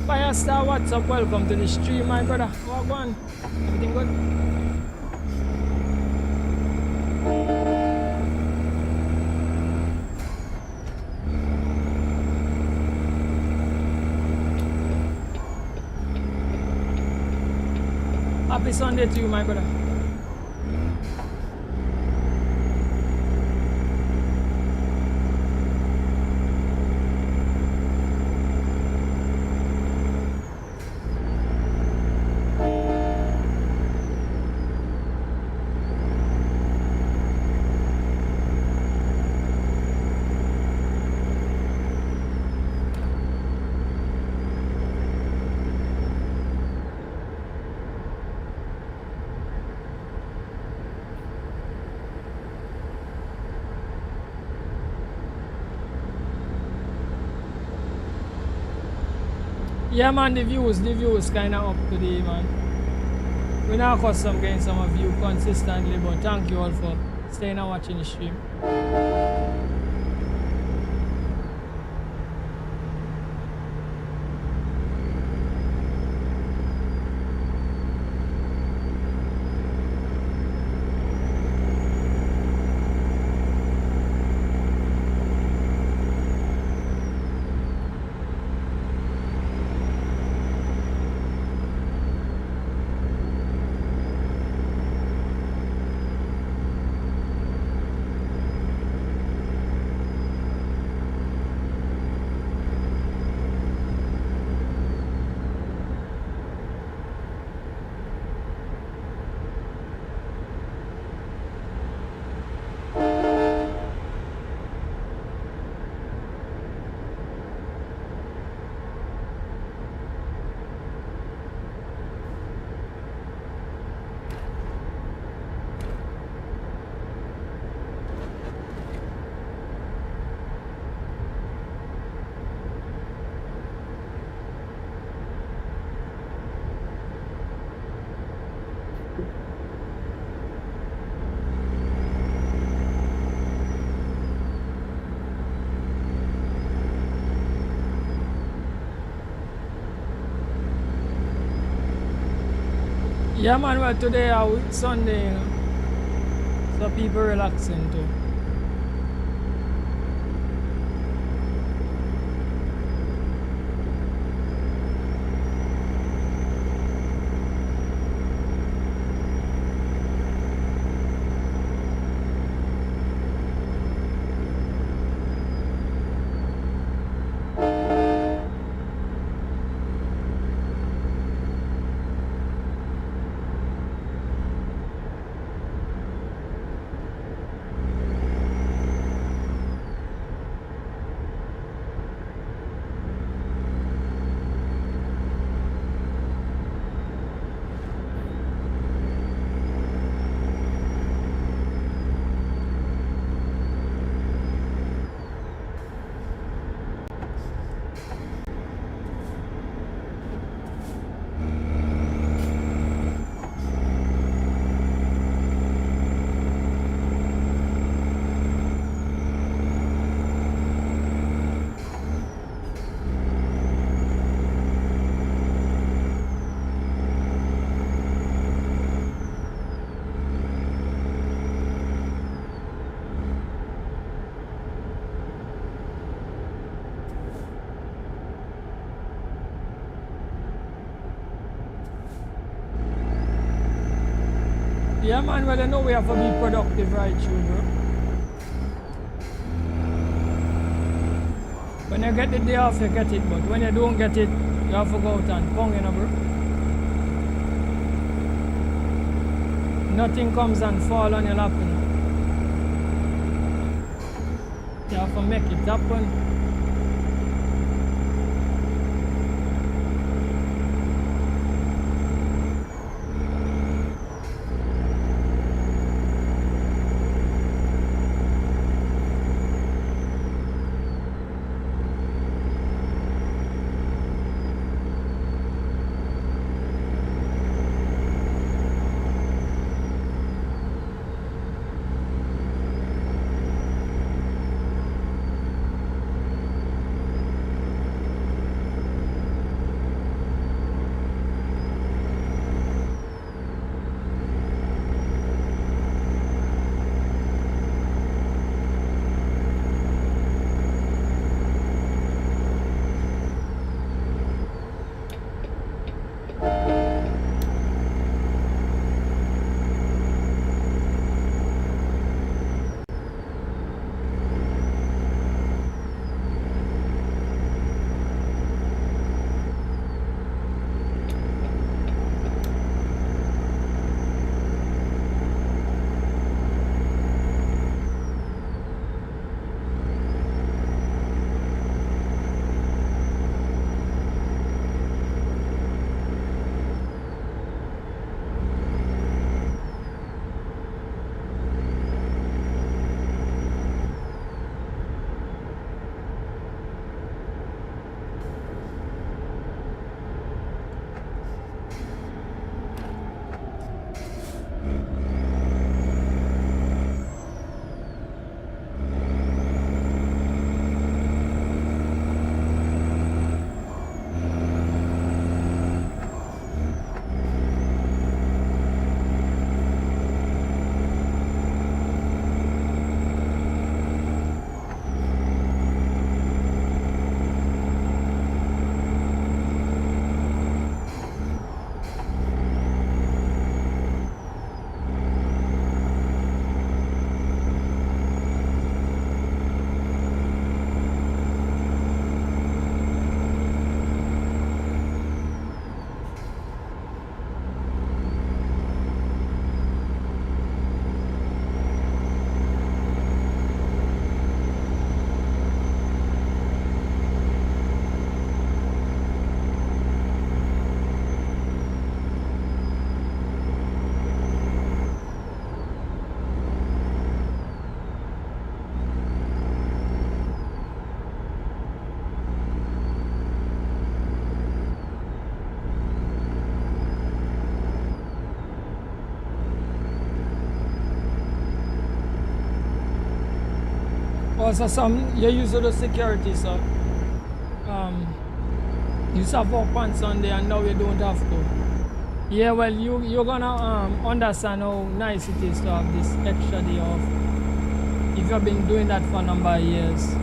Firestar, what's up? Welcome to the stream, my brother. Walk on. Everything good? Happy Sunday to you, my brother. Yeah, man, the views kind of up today, man. We're not accustomed getting some of you consistently, but thank you all for staying and watching the stream. Yeah, man, well, today Sunday, you know, so people relaxing too. Yeah, man, well, I know we have to be productive right through, bro. When you get the day off, you get it, but when you don't get it, you have to go out and pong, you know, bro. Nothing comes and fall on your lap, you know. You have to make it happen. Also, some you use the security, so you used to have up on Sunday and now you don't have to. Yeah, well, you're gonna understand how nice it is to have this extra day off if you've been doing that for a number of years.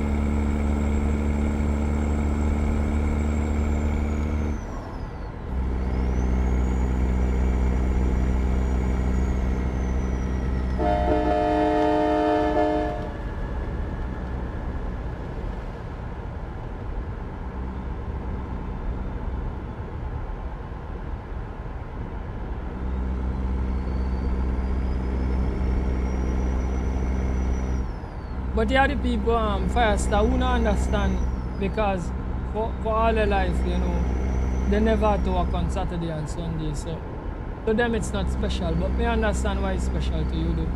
But yeah, the people Firestar who not understand because for all their life, you know, they never had to work on Saturday and Sunday, so to them it's not special. But me understand why it's special to you though.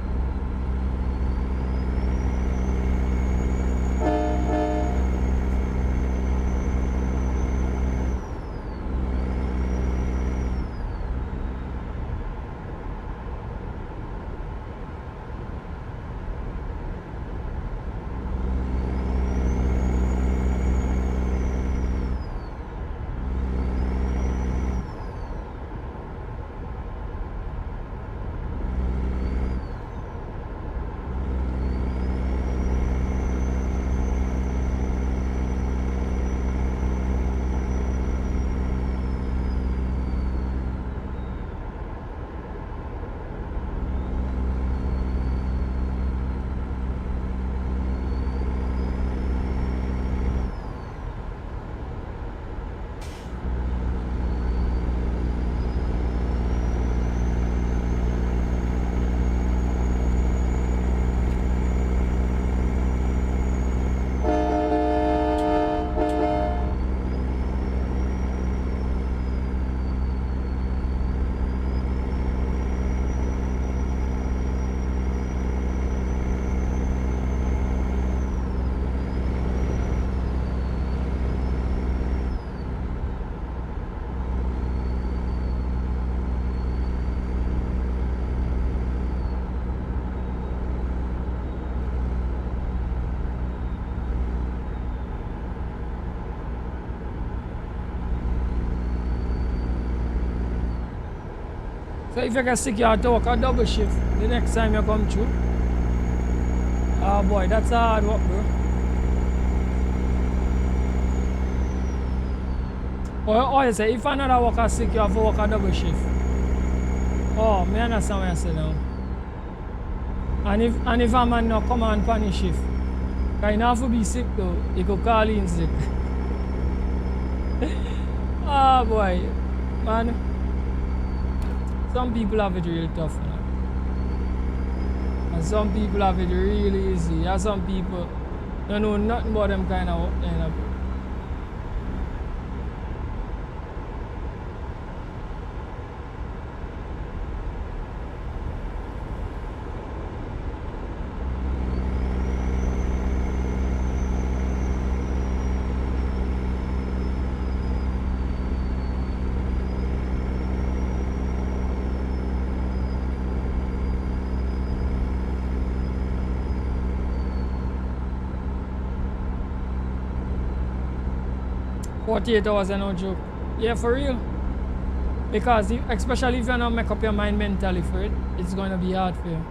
So if you can stick your to work a double shift the next time you come through, oh boy, that's a hard work, bro. Or you say, if another worker sick, you have to work a double shift. Oh, me understand what you say now. And if a man not come on punish shift, because you have to be sick though, he could call in sick. Oh boy, man. Some people have it real tough, you know? And some people have it really easy. And some people don't know nothing about them kind of work, you know? $48 are no joke. Yeah, for real. Because especially if you don't make up your mind mentally for it, it's going to be hard for you.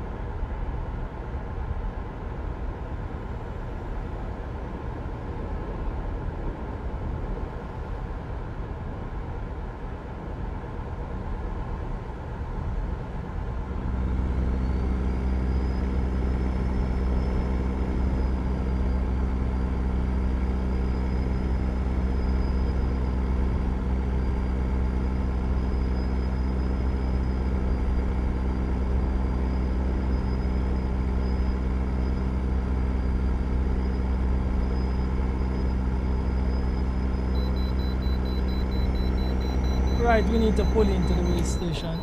Right, we need to pull into the waste station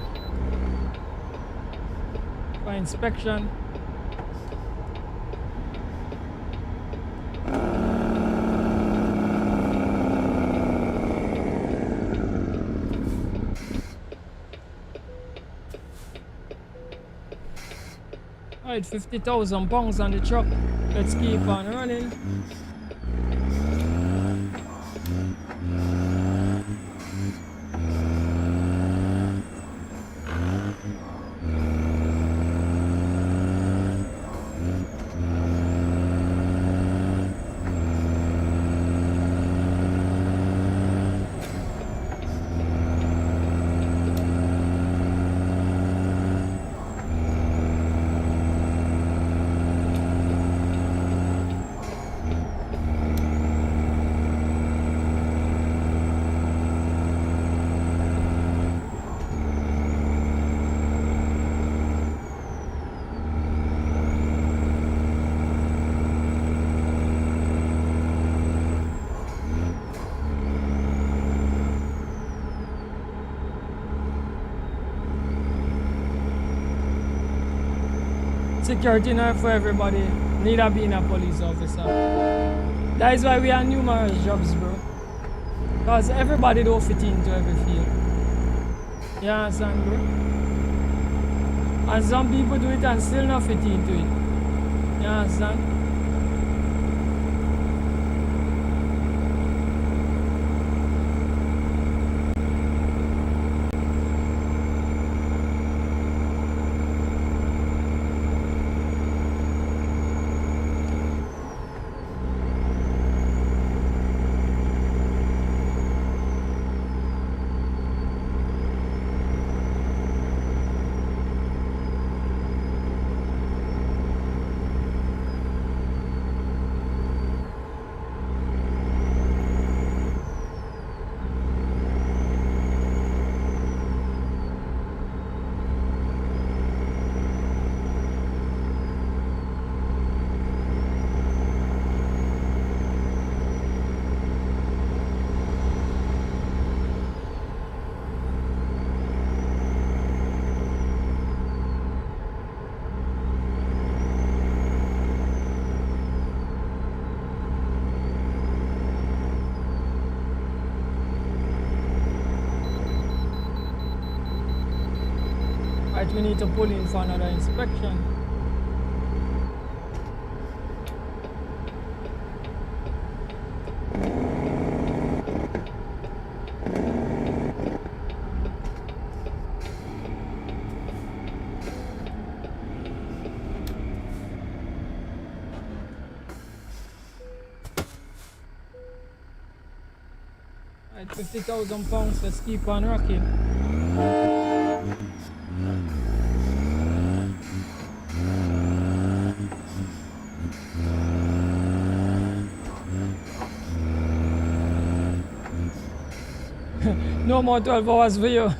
for inspection. Alright, £50,000 on the truck. Let's keep on running. Security not for everybody, neither being a police officer. That is why we have numerous jobs, bro. Because everybody don't fit into every field. You understand, bro? And some people do it and still not fit into it. You understand? Right, we need to pull in for another inspection. Right, £50,000, let's keep on rocking. No more 12 hours for you.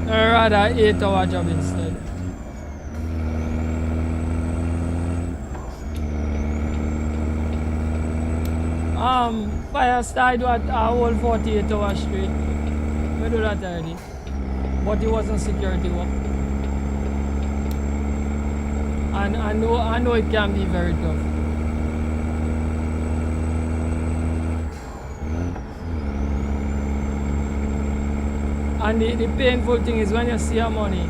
I'd rather 8-hour job instead. Fire started at a whole 48 hours straight. We do that already. But it wasn't security work. And I know it can be very tough. And the painful thing is when you see your money,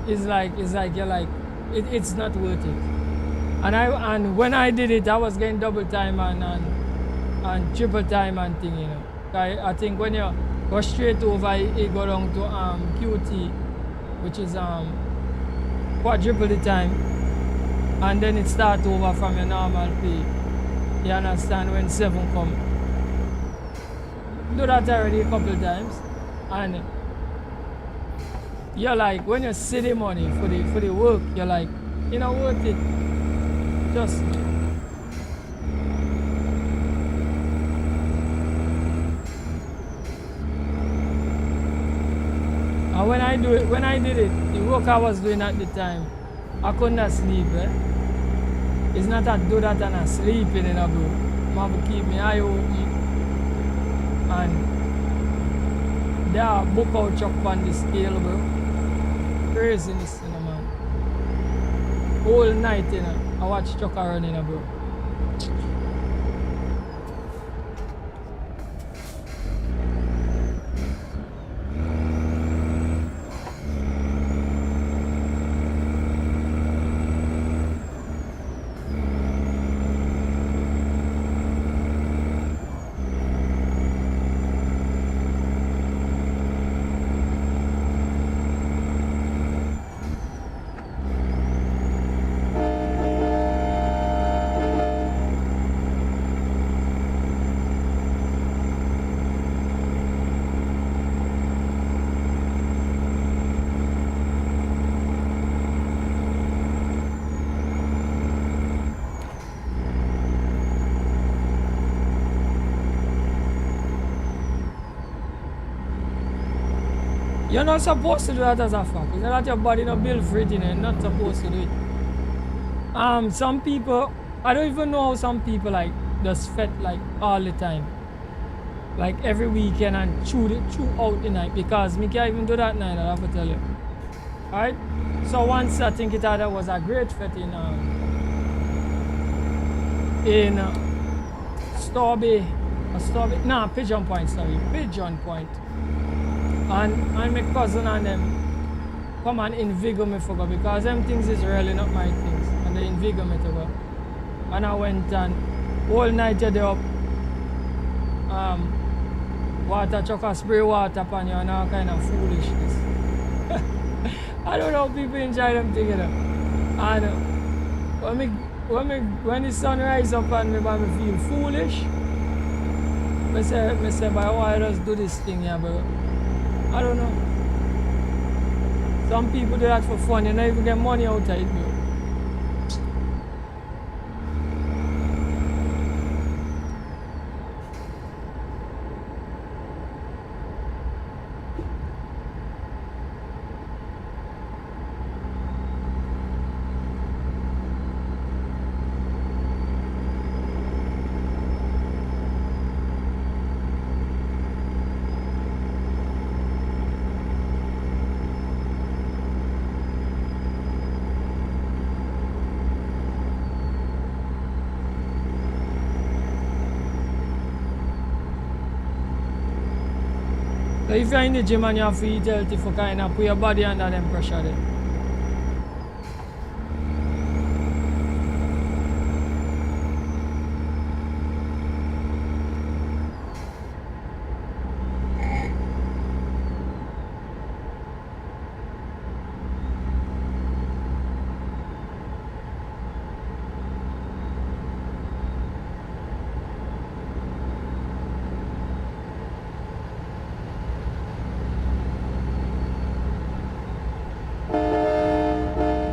it's like you're like, it's not worth it. And when I did it, I was getting double time and triple time and thing, you know. I think when you go straight over, it go down to QT, which is quadruple the time, and then it start over from your normal pay. You understand, when 7 come. Do that already a couple times, and you're like, when you see the money for the work, you're like, you know, worth it. Just and when I did it, the work I was doing at the time, I couldn't sleep. It's not that do that and I sleeping, you know, bro. I have to keep my eye open. And there are book out chuck on the scale, bro. Craziness, you know, man. Whole night, you know, I watch truck running, you know, bro. You're not supposed to do that as a fact. It's not your body not built for it, you know. You're not supposed to do it. Some people, I don't even know how some people like just fed like all the time. like every weekend and throughout the night, because me can't even do that night, I have to tell you. Alright? So once I think it either was a great fete in Storby, nah, Pigeon Point, sorry, Pigeon Point. And my cousin and them come and invigor me for go, because them things is really not my things. And they invigor me to go. And I went and all night they up water truck and spray water upon you and all kind of foolishness. I don't know how people enjoy them together. And when the sun rises up and me feel foolish, I say, by why I just do this thing here, bro? I don't know. Some people do that for fun, you don't even get money out of it, bro. So if you're in the gym and you have to eat healthy for kind of put your body under them pressure there.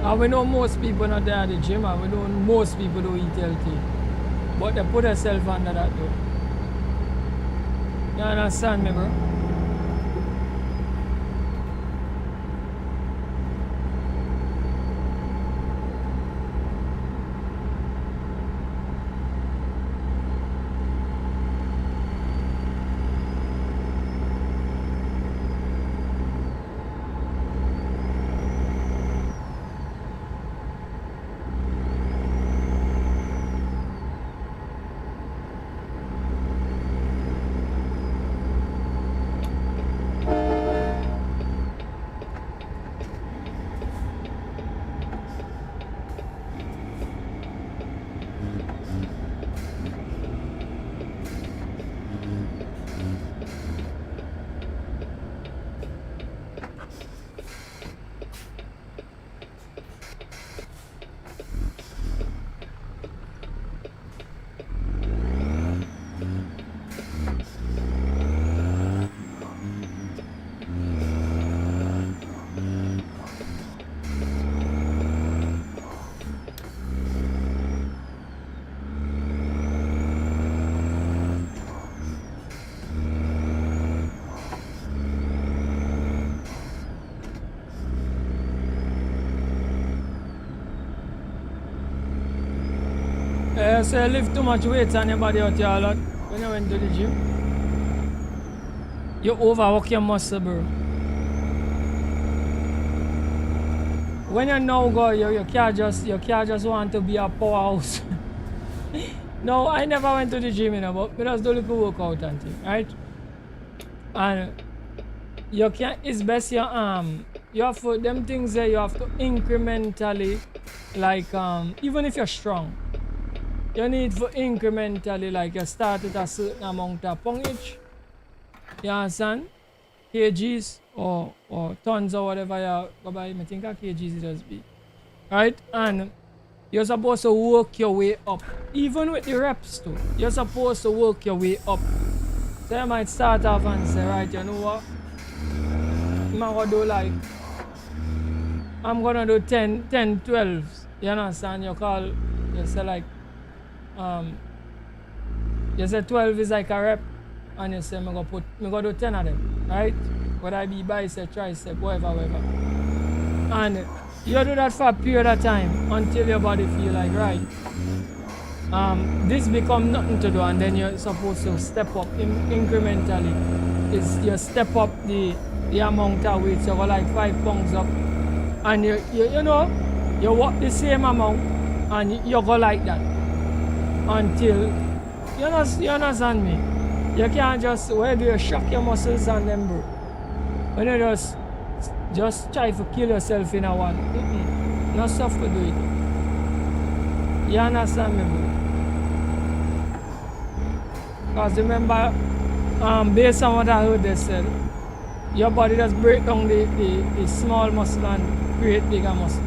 And we know most people not there at the gym, and we know most people don't eat healthy. But they put themselves under that though. You understand me, bro? So you lift too much weight on your body out here a lot when you went to the gym. You overwork your muscle, bro. When you now go, you can't just want to be a powerhouse. No, I never went to the gym, you know, but I just do a little workout and thing, right? And you can't, it's best you have to, them things there you have to incrementally, like even if you're strong, you need for incrementally, like you start with a certain amount of poundage, you understand? Kgs or tons or whatever you go by, I think a kgs it does be, right? And you're supposed to work your way up, even with the reps too. You're supposed to work your way up. So you might start off and say, right, you know what? I'm gonna do like, I'm gonna do 10 12s. You understand? You say like, you say 12 is like a rep, and you say I'm gonna do 10 of them, right? Whether I be bicep, tricep, whatever. And you do that for a period of time until your body feel like, right, this become nothing to do, and then you're supposed to step up incrementally. Is you step up the amount of weight, so go like 5 pounds up, and you know you walk the same amount, and you go like that until you understand me. You can't just where do you shock your muscles and them, bro. When you just try to kill yourself in a one, not stuff to do it. You understand me, bro? Because remember, based on what I heard they said, your body just break down the small muscle and create bigger muscle.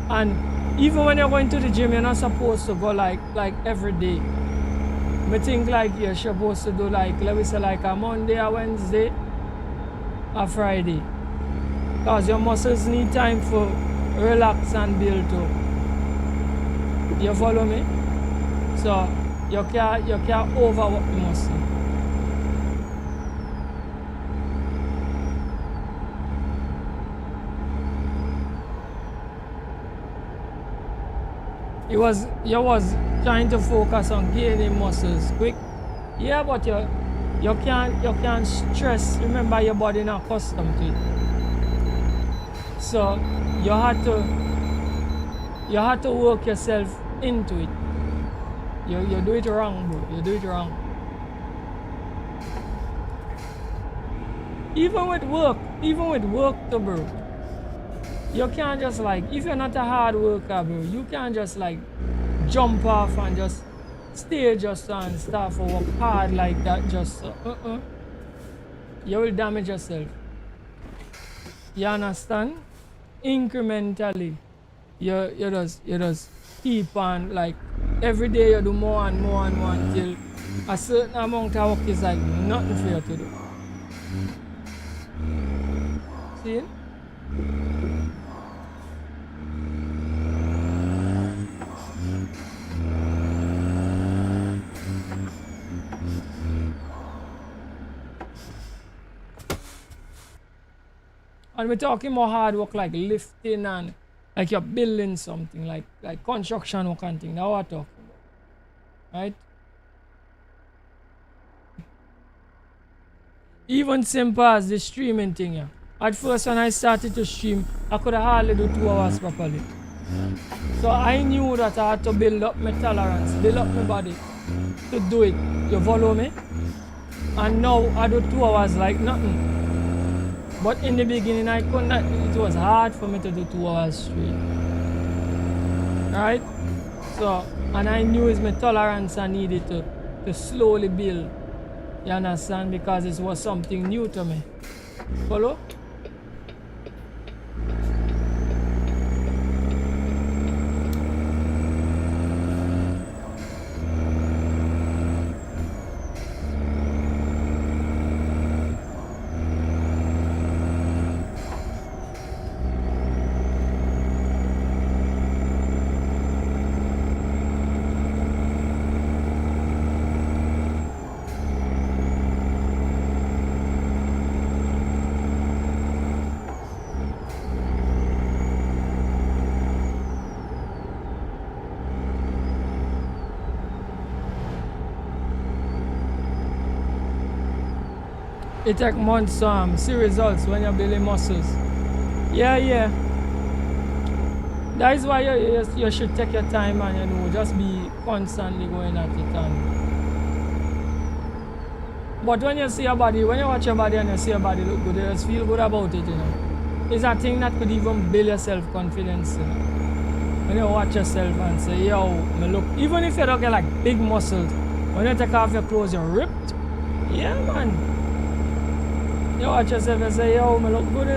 And even when you're going to the gym, you're not supposed to go like every day. I think like you're supposed to do like, let me say like a Monday, a Wednesday, a Friday. Because your muscles need time for relax and build up. You follow me? So you can't overwork the muscle. You was trying to focus on gaining muscles quick. Yeah, but you can't stress. Remember, your body not accustomed to it. So you had to work yourself into it. You do it wrong, bro. You do it wrong. Even with work too, bro. You can't just like, if you're not a hard worker, bro, you can't just like jump off and just stay just and start for work hard like that just you will damage yourself. You understand? Incrementally. You just keep on like every day you do more and more and more until a certain amount of work is like nothing for you to do. See? And we're talking more hard work like lifting and like you're building something like construction work and thing. That's what I'm talking about. Right? Even simple as the streaming thing, yeah. At first when I started to stream, I could hardly do 2 hours properly. So I knew that I had to build up my tolerance, build up my body to do it. You follow me? And now I do 2 hours like nothing. But in the beginning I could not, it was hard for me to do 2 hours straight. Right? So, and I knew it's my tolerance I needed to slowly build. You understand? Because it was something new to me. Follow? It takes months to see results when you're building muscles. Yeah. That is why you should take your time and just be constantly going at it. But when you see your body, when you watch your body and you see your body look good, you just feel good about it, It's a thing that could even build your self-confidence, When you watch yourself and say, yo, me look, even if you don't get like big muscles, when you take off your clothes, you're ripped. Yeah, man. You watch yourself and say, yo, me look good,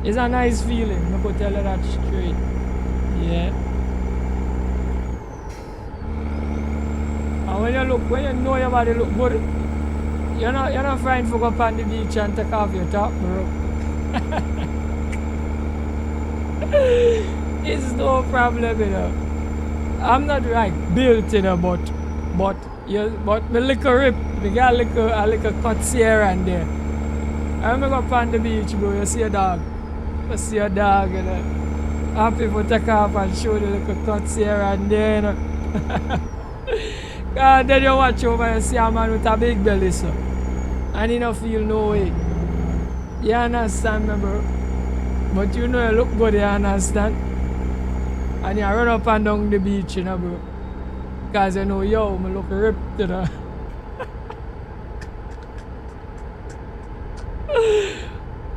It's a nice feeling, I could tell you that straight. Yeah. And when you know your body look good, you're not fine to go up on the beach and take off your top, bro. It's no problem, I'm not like built, but me little rip, me got a little cuts here and there. I remember go up on the beach, bro, you see a dog. You see a dog, Happy for take off and show the little cuts here and there, you know. And then you watch over and see a man with a big belly, so. And you don't feel no way. You understand me, bro? But you know you look good, you understand? And you run up and down the beach, you know, bro. Because you know, yo, me look ripped, you know.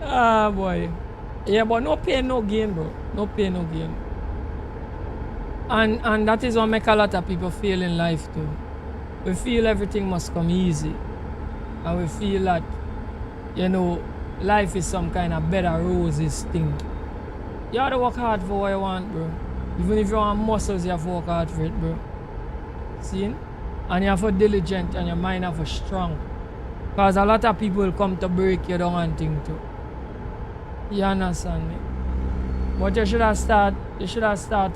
Ah, boy. Yeah, but no pain, no gain, bro. No pain, no gain. And that is what make a lot of people feel in life, too. We feel everything must come easy. And we feel that, you know, life is some kind of bed of roses thing. You have to work hard for what you want, bro. Even if you want muscles, you have to work hard for it, bro. See? And you have to be diligent and your mind have to be strong. Because a lot of people come to break you down and thing too. You understand me? But you should have start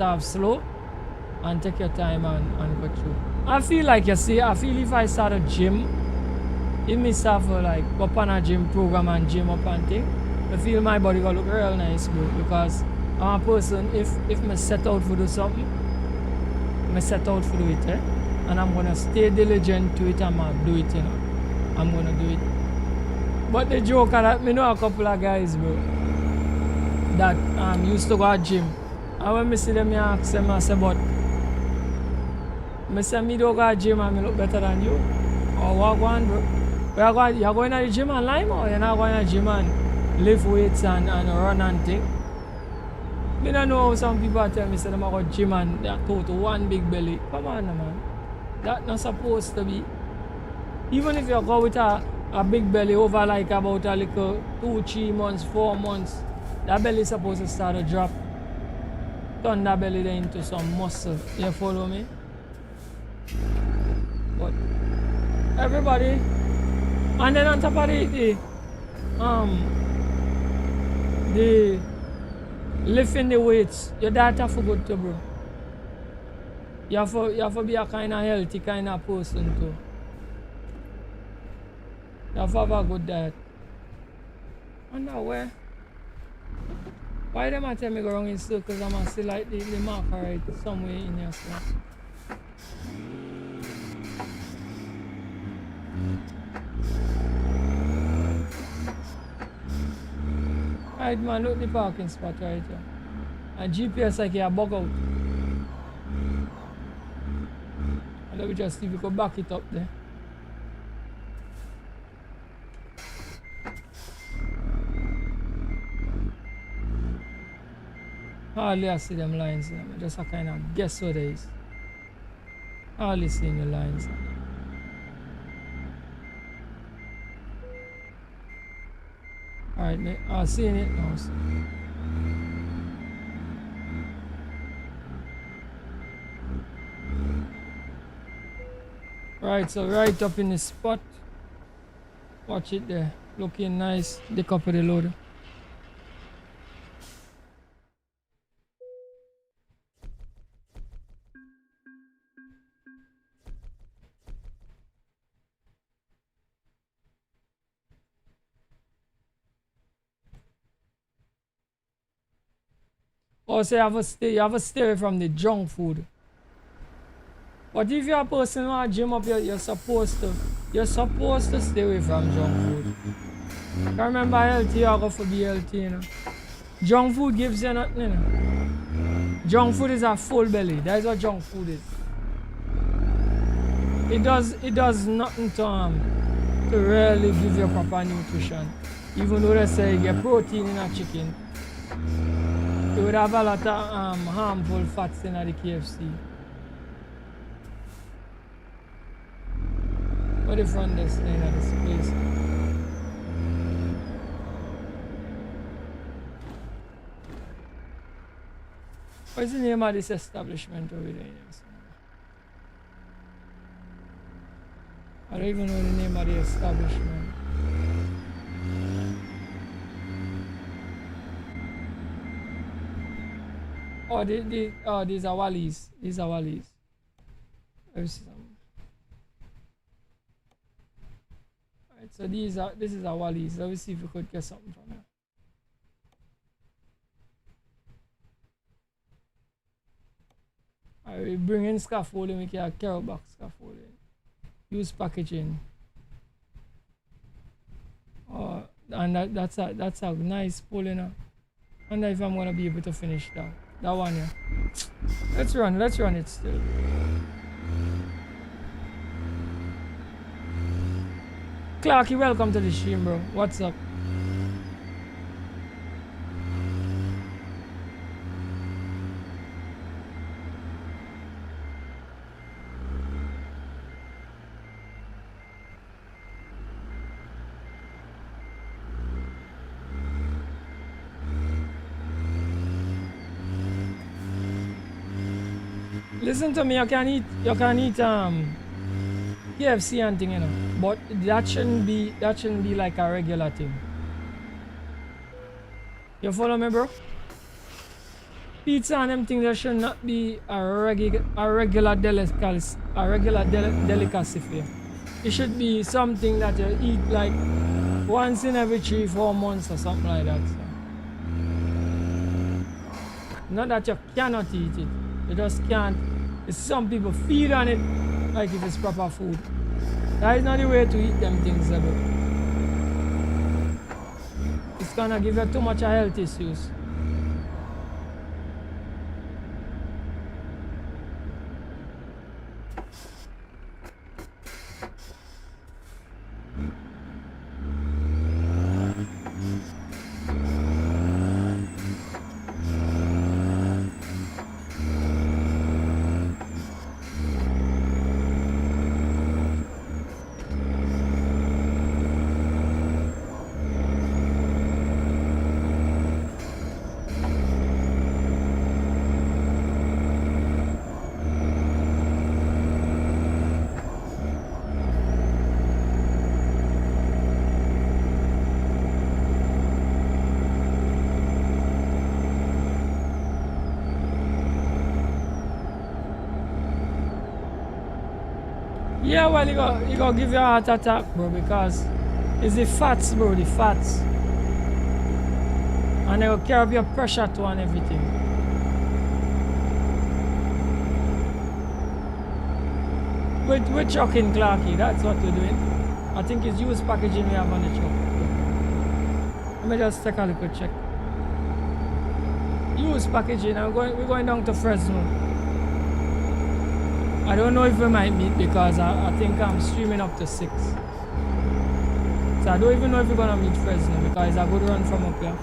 off slow and take your time and go through. I feel like, you see, I feel if I start a gym, if me start for like go up on a gym program and gym up and thing, I feel my body gonna look real nice, bro. Because I'm a person, if me set out for do something, me set out for do it, eh? And I'm gonna stay diligent to it and I'm do it, you know. I'm gonna do it. But the joke that me know a couple of guys, bro, that used to go to gym. And when me see them, I ask them, I say, but me say me don't go to gym and me look better than you. Or what going, bro? You're going to the gym and lime, or you're not going to the gym and lift weights and run and thing? Me don't know how some people tell me say them go to gym and they're total one big belly. Come on, man. That's not supposed to be. Even if you go with a big belly over like about a little 2, 3 months, 4 months, that belly is supposed to start to drop. Turn that belly then into some muscle. You follow me? But everybody, and then on top of the lifting the weights, your data for good too, bro. You have to be a kind of healthy kind of person too. You have to have a good diet. And now where? Why them I tell me go wrong in circles? I'm gonna see like the marker right somewhere in here. So. Right, man, look the parking spot right here. And GPS like a bug out. And let me just see if we can back it up there. Hardly I see them lines there. I just kind of guess what it is. Hardly seeing the lines. Alright, mate. I'm seeing it now. Right, so right up in the spot. Watch it there. Looking nice. The cup of the loader. Also, you have to stay away from the junk food. But if you're a person who wants to gym up, you're supposed to stay away from junk food. Remember, healthy, you have to be healthy, you know. Junk food gives you nothing, you know. Junk food is a full belly. That is what junk food is. It does nothing to really give you proper nutrition. Even though they say you get protein in a chicken, you would have a lot of harmful fats in the KFC. What if run this thing at this place? What's the name of this establishment over there? I don't even know the name of the establishment. Oh, these are Wallies. These are Wallies. Alright, so this is a Wallies. Let me see if we could get something from here. We bring in scaffolding, we can carry back scaffolding. Use packaging. And that's a nice pull, you know. I wonder if I'm gonna be able to finish that one, yeah. Let's run it still. Clarky, welcome to the stream, bro. What's up? Listen to me, you can eat KFC and thing, you know, but that shouldn't be like a regular thing. You follow me, bro? Pizza and them things, that should not be a regular delicacy for you. It should be something that you eat like once in every 3-4 months or something like that. So. Not that you cannot eat it, you just can't. Some people feed on it like it is proper food. That is not the way to eat them things, bro. It's gonna give you too much health issues. Yeah, well, you gotta give you a heart attack, bro, because it's the fats, bro, the fats. And they will carry up your pressure too and everything. We're chucking Clarky, that's what we're doing. I think it's used packaging we have on the truck. Let me just take a little check. Used packaging, we're going down to Fresno. I don't know if we might meet because I think I'm streaming up to 6. So I don't even know if we're gonna meet Fresno because it's a good run from up here.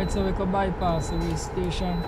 Right, so we could bypass the way station.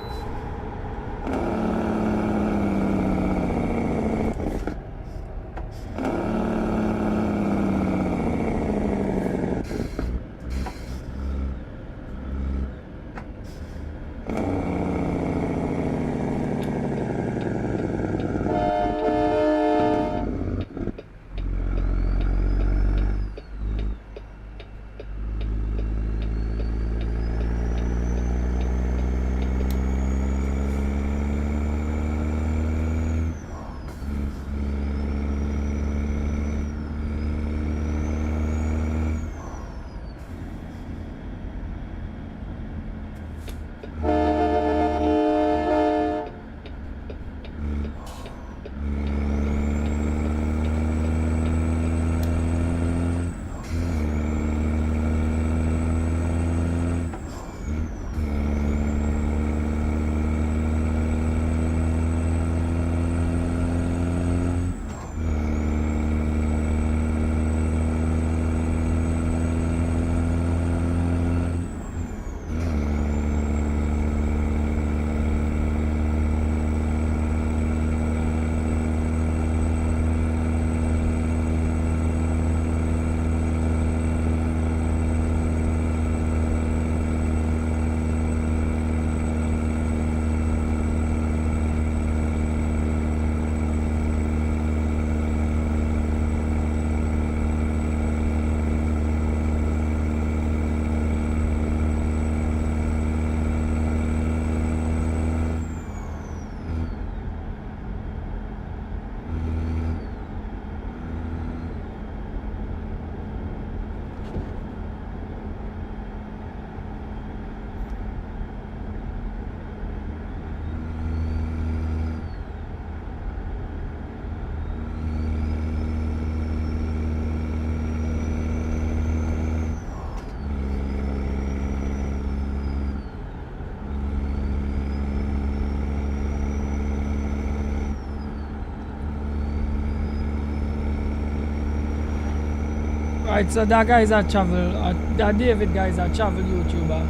Right, so that guy is a travel, that David guy is a travel YouTuber,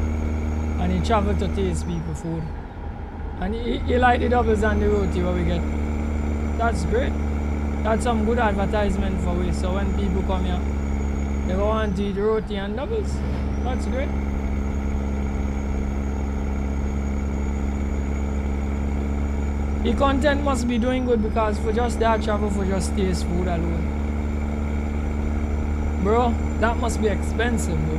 and he traveled to taste people food, and he like the doubles and the roti what we get. That's great. That's some good advertisement for we. So when people come here, they go want to eat roti and doubles. That's great. The content must be doing good because for just that travel for just taste food alone. Bro, that must be expensive, bro.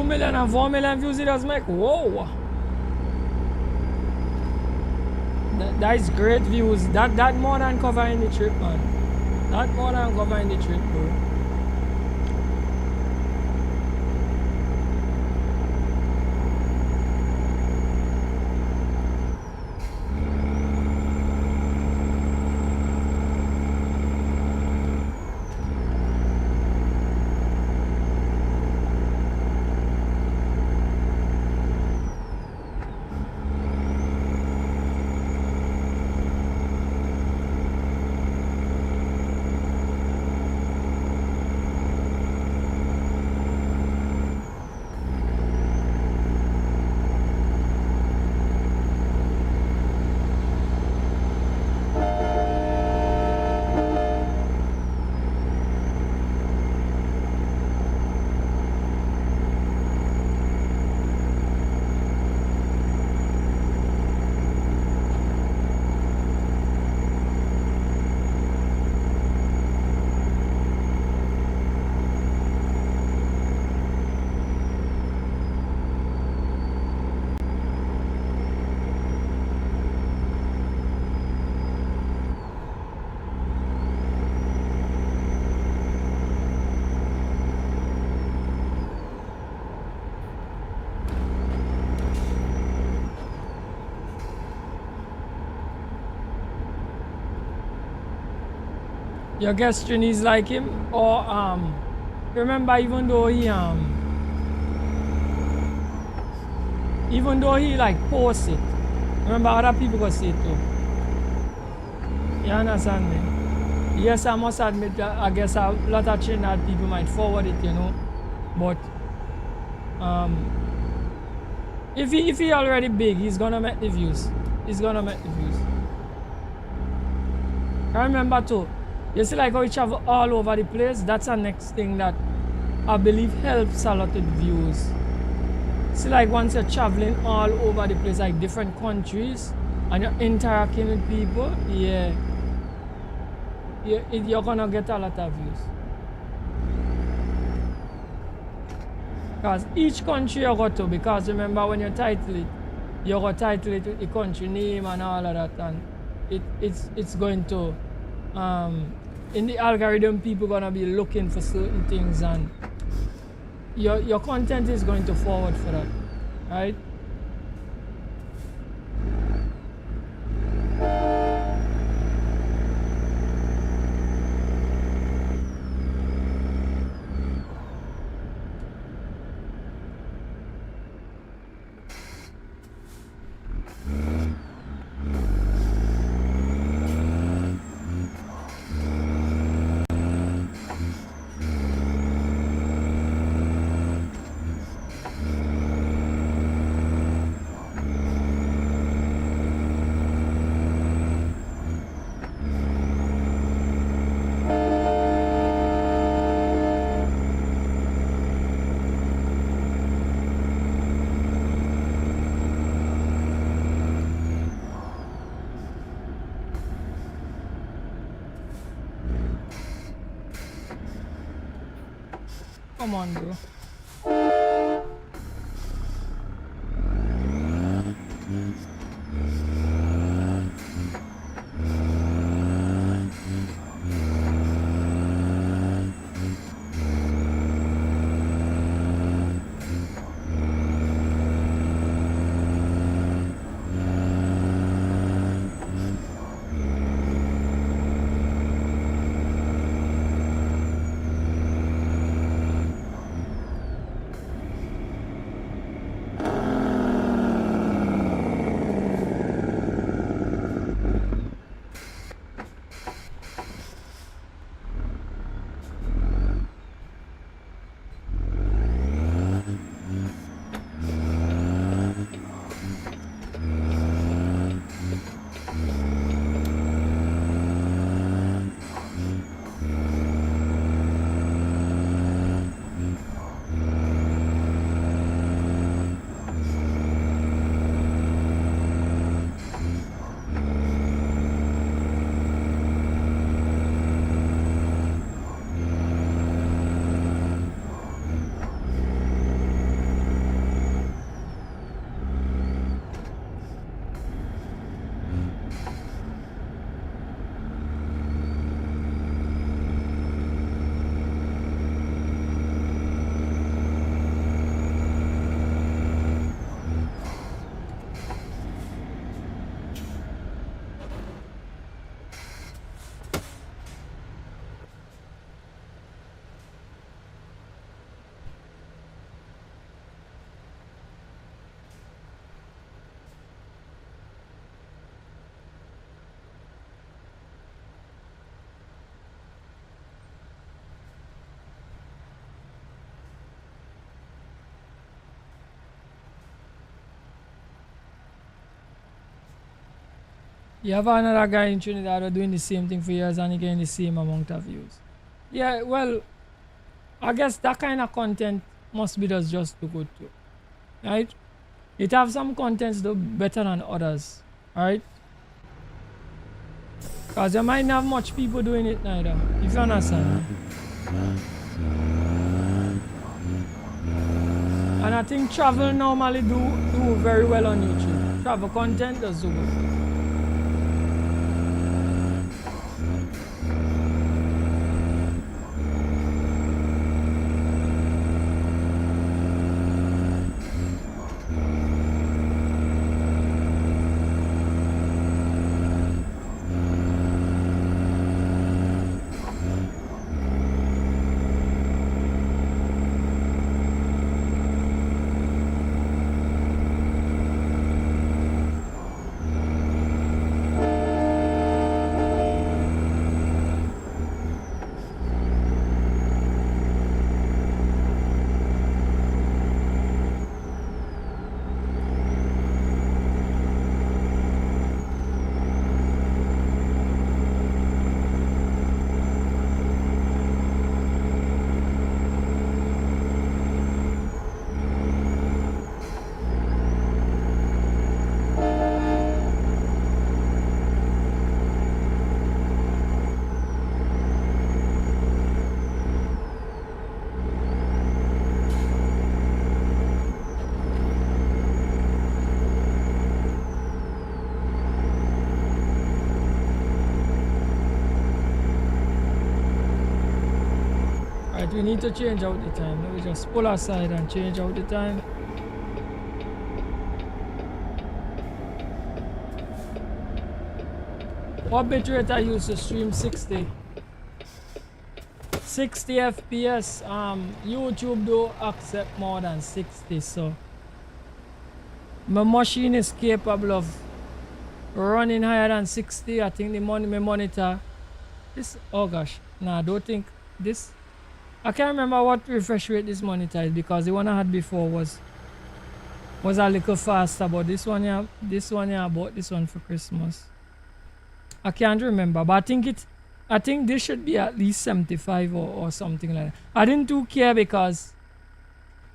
Million and 4 million views it does make. Whoa, that is great views. That more than covering the trip, man. That more than covering the trip, bro. Your guest is like him, or remember even though he like posts it, remember other people go see it too. You understand me? Yes, I must admit that I guess a lot of Trinidad people might forward it, you know, but if he already big, he's gonna make the views. He's gonna make the views. I remember too, you see like how he travel all over the place, that's the next thing that I believe helps a lot with views. See like once you're traveling all over the place, like different countries, and you're interacting with people, you're gonna get a lot of views. Because each country you go to, because remember when you title it, you go title it with the country name and all of that, and it's going to in the algorithm people gonna be looking for certain things, and your content is going to forward for that, right? Come on, bro. You have another guy in Trinidad doing the same thing for years and he getting the same amount of views. Yeah, well, I guess that kind of content must be just too good too, right? It have some contents do better than others, right? Because you might not have much people doing it neither, if you understand. And I think travel normally do very well on YouTube. Travel content does do good. we need to change out the time. Let me just pull aside and change out the time. What bitrate I use to stream 60? 60 FPS. YouTube do accept more than 60, so my machine is capable of running higher than 60. I think my monitor this, oh gosh, nah, I don't think this, I can't remember what refresh rate this monitor is, because the one I had before was a little faster, but this one yeah, I bought this one for Christmas. I can't remember, but I think this should be at least 75 or something like that. I didn't too care because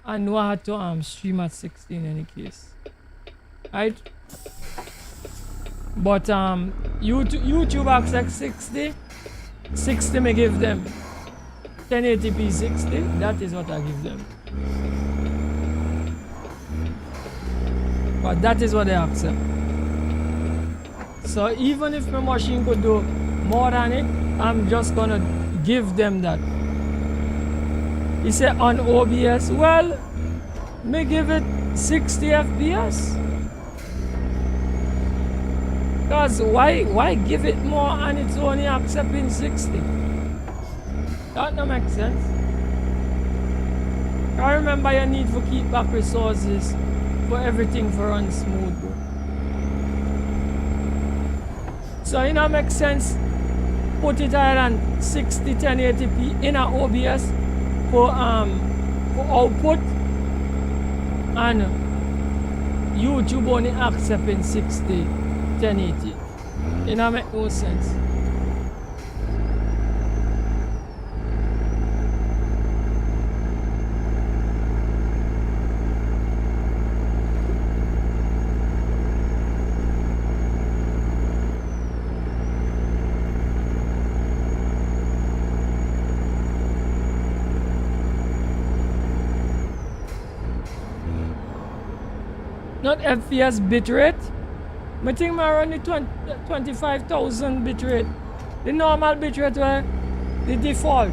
I knew I had to stream at 60 in any case, right? But YouTube accepts 60 may give them 1080p 60. That is what I give them, but that is what they accept. So even if my machine could do more than it, I'm just gonna give them that. He said on OBS, well, may give it 60 FPS. Because why give it more and it's only accepting 60? That don't make sense. I remember you need to keep back resources for everything to run smooth, bro. So it don't make sense put it higher than 60 1080p in a OBS for output, and YouTube only accepting 60 1080. It don't make no sense. Not FPS bitrate. I think I run the 25,000 bitrate. The normal bitrate where the default.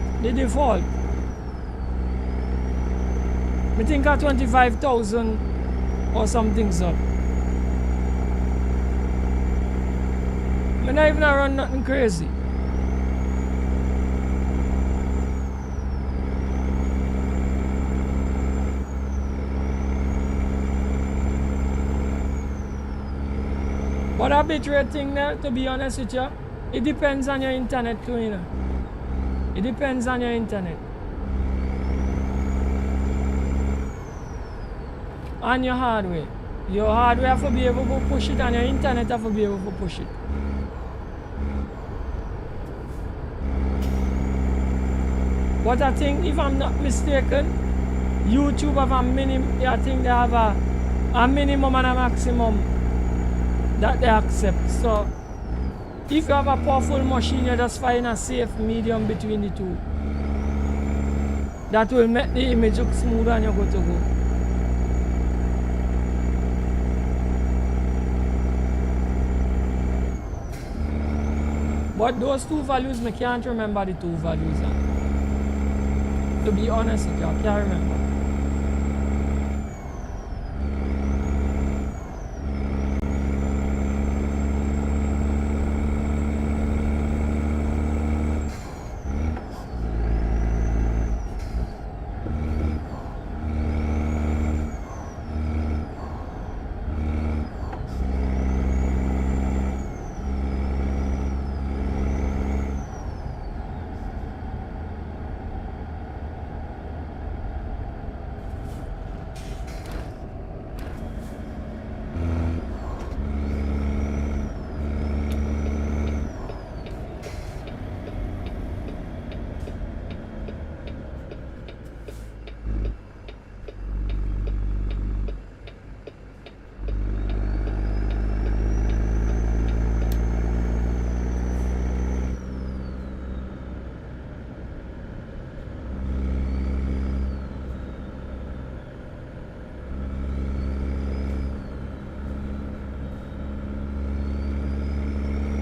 I think at 25,000 or something so. I not even run nothing crazy. But a bitrate thing there, to be honest with you, it depends on your internet too, you know. It depends on your internet. And your hardware. Your hardware have to be able to push it, and your internet have to be able to push it. But I think, if I'm not mistaken, YouTube have a minimum, I think they have a minimum and a maximum that they accept. So if you have a powerful machine, you just find a safe medium between the two. That will make the image look smooth and you're good to go. But those two values, I can't remember the two values. To be honest with you, I can't remember.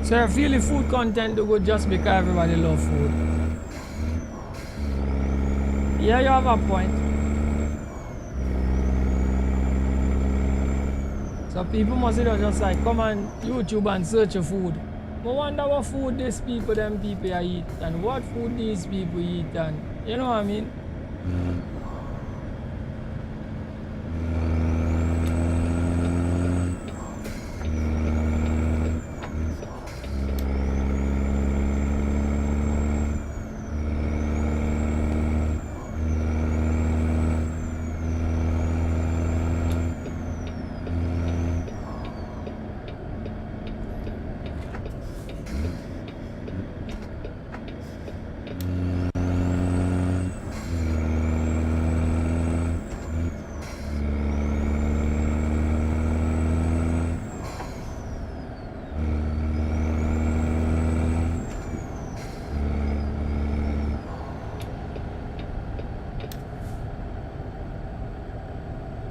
So I feel the food content to go just because everybody love food. Yeah, you have a point. So people must just like come on YouTube and search for food. I wonder what food these people, them people eat, and what food these people eat, and you know what I mean?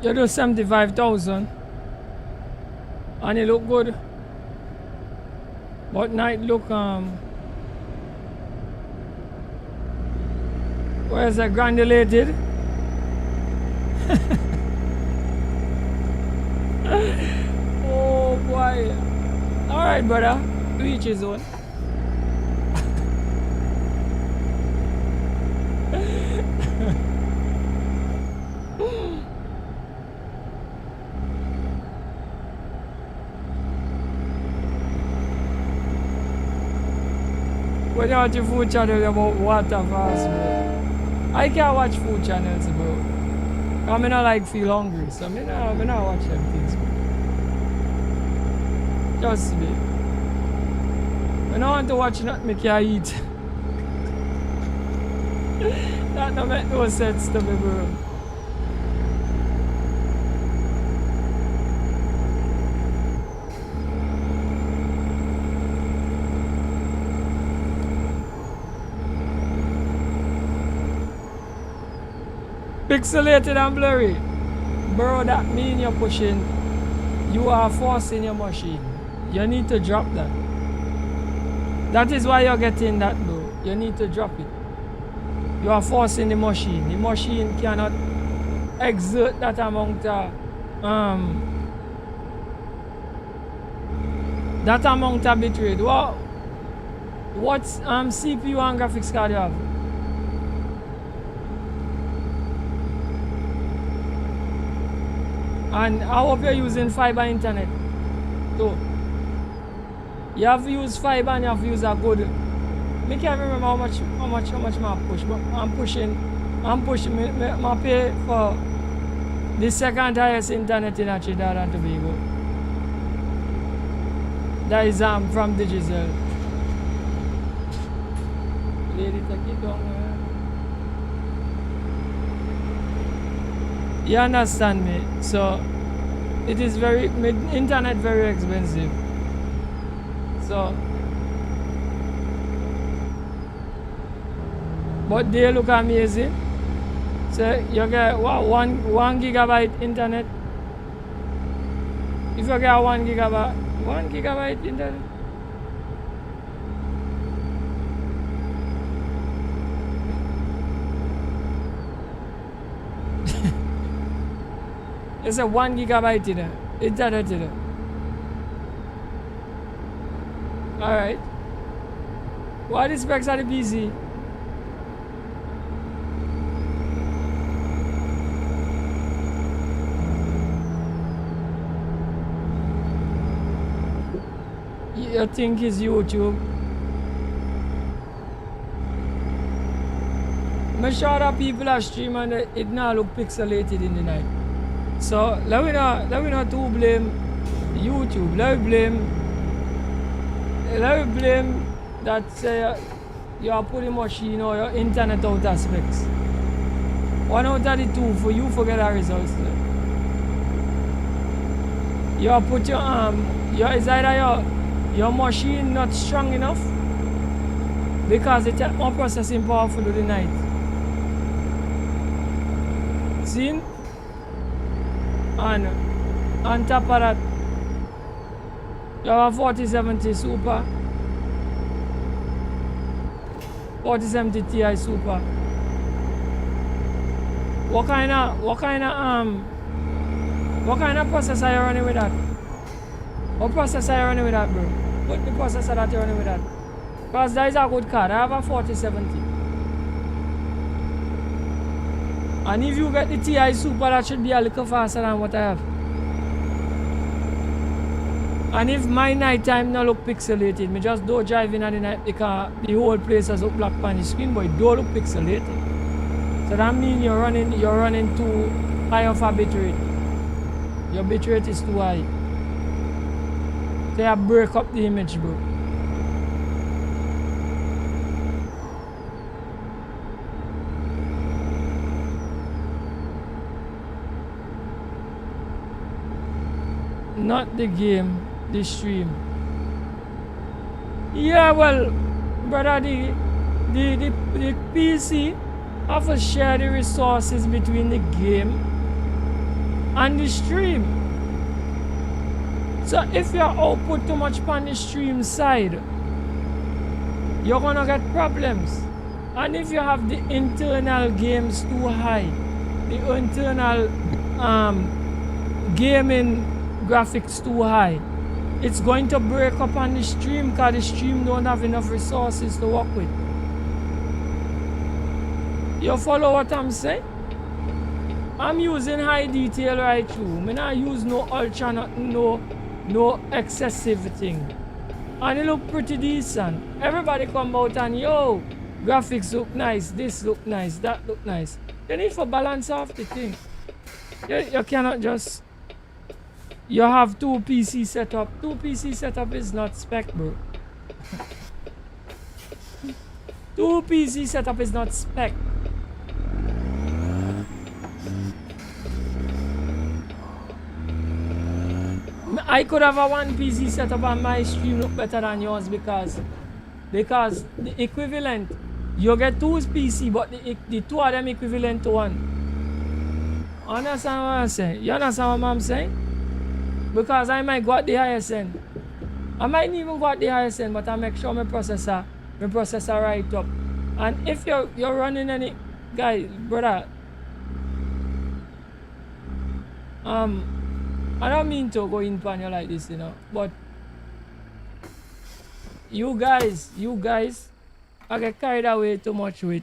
You do 75,000 and it look good, but night look where's that granulated? Oh boy. Alright brother, to each his own. When you watch a food channel about water fast, bro. I can't watch food channels, bro. I mean, I like feel hungry, so I not watch them things, bro. Just me. When I want to watch nothing, I can eat. That don't make no sense to me, bro. Pixelated and blurry. Bro, that mean you're pushing. You are forcing your machine. You need to drop that. That is why you're getting that, bro. You need to drop it. You are forcing the machine. The machine cannot exert that amount of bit rate. What CPU and graphics card you have? And I hope you're using fiber internet. So you have to use fiber and you have to use a good. I can't remember how much I push, but I'm pushing my pay for the second highest internet in Trinidad and Tobago. That is from Digital. Lady, take it down. You understand me? So it is internet very expensive. So but they look amazing. So you get what, one gigabyte internet. If you get 1 gigabyte internet. It's a 1 gigabyte internet. Alright. What is specs of the PC? You think it's YouTube? I'm sure that people are streaming and it now look pixelated in the night. So let me not to blame YouTube. Let me blame that you are putting machine or your internet out of specs. 1 out of the 2 for you forget the results. You are put it's either your machine not strong enough because it has more processing power for the night. See? And on top of that, you have a 4070 Super, 4070 Ti Super. What kind of processor are you running with that? What processor are you running with that, bro? What the processor that you're running with that? Because that is a good card. I have a 4070. And if you get the TI Super, that should be a little faster than what I have. And if my nighttime not look pixelated, me just don't drive in at the night because the whole place has look black on the screen, but it don't look pixelated. So that means you're running too high of a bit rate. Your bit rate is too high. So you break up the image, bro. Not the game, the stream. Yeah, well, brother, the PC have to share the resources between the game and the stream. So if you output too much on the stream side, you're gonna get problems. And if you have the internal games too high, the internal gaming graphics too high, it's going to break up on the stream because the stream don't have enough resources to work with. You follow what I'm saying? I'm using high detail right through. I'm not use no ultra, no excessive thing. And it look pretty decent. Everybody come out and yo, graphics look nice, this look nice, that look nice. You need to balance off the thing. You cannot just, you have two PC setup. Two PC setup is not spec, bro. Two PC setup is not spec. I could have a one PC setup and my stream look better than yours because the equivalent, you get two PC but the two of them equivalent to one. Understand what I'm saying? You understand what I'm saying? Because I might got the highest end. I might even got the highest end, but I make sure my processor right up. And if you're running any guy, brother, I don't mean to go in on you like this, you know, but you guys, I get carried away too much with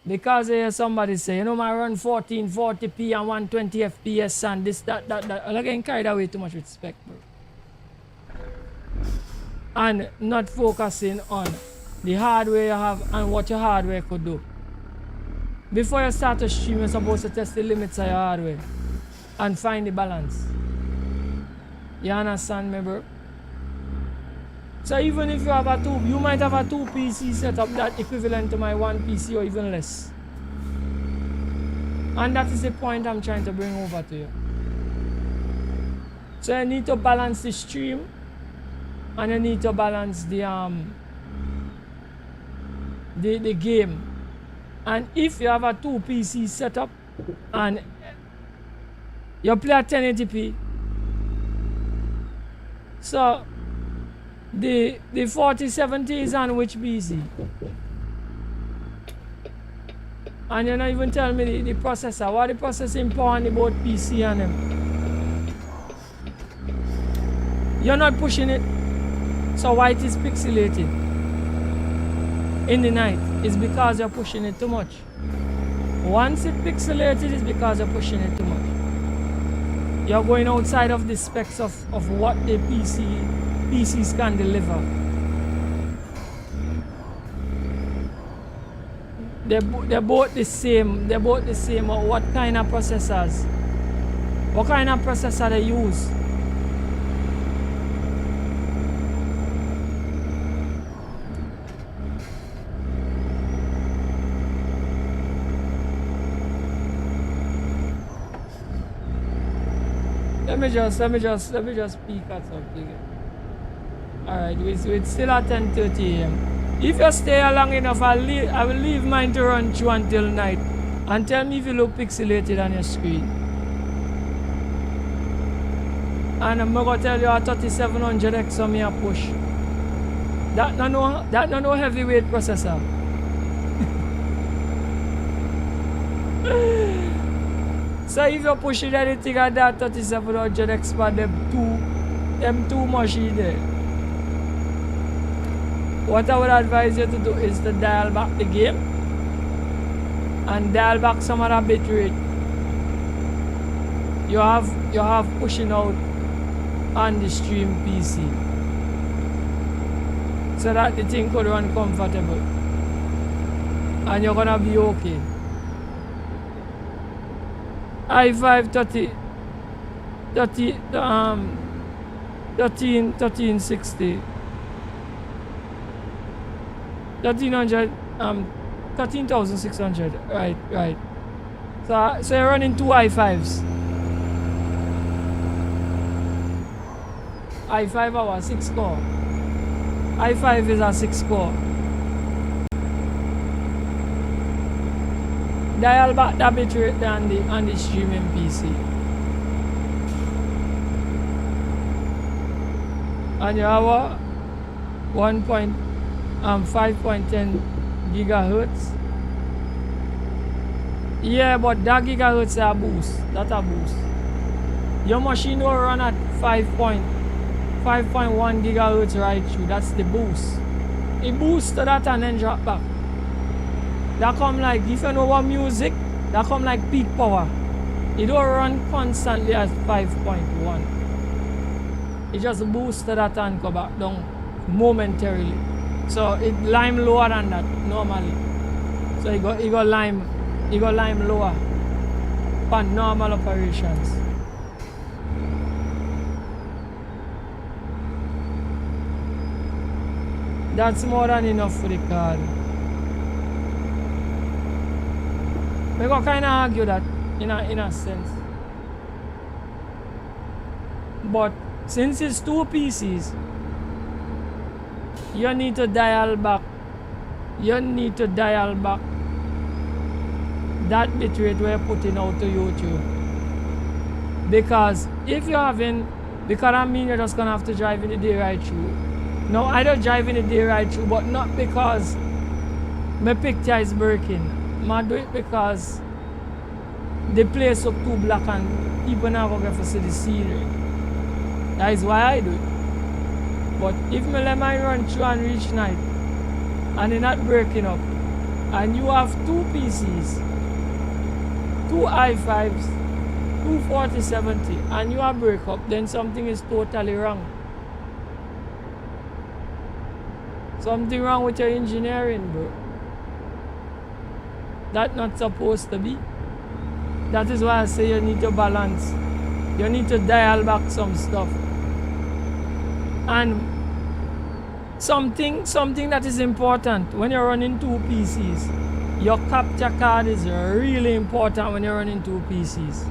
because somebody say, you know, I run 1440p and 120 FPS and this, that. I get carried away too much with spec, bro. And not focusing on the hardware you have and what your hardware could do. Before you start to stream, you're supposed to test the limits of your hardware and find the balance. You understand me, bro? So even if you have a two, you might have a two PC setup that equivalent to my one PC or even less. And that is the point I'm trying to bring over to you. So you need to balance the stream and you need to balance the game. And if you have a two PC setup and you play at 1080p, so the 4070 is on which PC? And you're not even telling me the processor. What the processing power on the both PC and them? You're not pushing it. So why it is pixelated in the night? It's because you're pushing it too much. Once it's pixelated, it's because you're pushing it too much. You're going outside of the specs of what the PCs can deliver. They're both the same. They're both the same. What kind of processors? What kind of processor they use? Let me just peek at something. Alright, it's still at 10:30 AM. If you stay long enough, I will leave mine to run through until night. And tell me if you look pixelated on your screen. And I'm gonna tell you a 3700X on me a push. That no heavyweight processor. So if you push it anything at that 3700 expand them two machine there. What I would advise you to do is to dial back the game and dial back some of that bit rate. You have pushing out on the stream PC so that the thing could run comfortable and you're gonna be okay. i5 1360 1300 13,600, right. So you're running two i5s. i5 our 6 core. i5 is a 6 core. Dial back that bit rate on the streaming PC. And you have a 5.10 gigahertz. Yeah, but that gigahertz is a boost. That's a boost. Your machine will run at 5.1 gigahertz right through. That's the boost. It boosts to that and then drop back. That come like, if you know what music, that come like peak power. It don't run constantly at 5.1. It just boosts to that and go back down momentarily. So it lime lower than that normally. So it go lime lower for normal operations. That's more than enough for the card. We go kind of argue that in a sense. But since it's two PCs, you need to dial back. You need to dial back that bitrate we're putting out to YouTube. Because if you're having, because I mean you're just gonna have to drive in the day right through. No, I don't drive in the day right through, but not because my picture is breaking. I do it because the place look too black and people never get to see the scenery. That is why I do it. But if me let mine run through and reach night and they're not breaking up, and you have two PCs, two i5s, two 4070, and you have break up, then something is totally wrong. Something wrong with your engineering, bro. That's not supposed to be. That is why I say you need to balance. You need to dial back some stuff. And something that is important when you're running two PCs, your capture card is really important when you're running two PCs.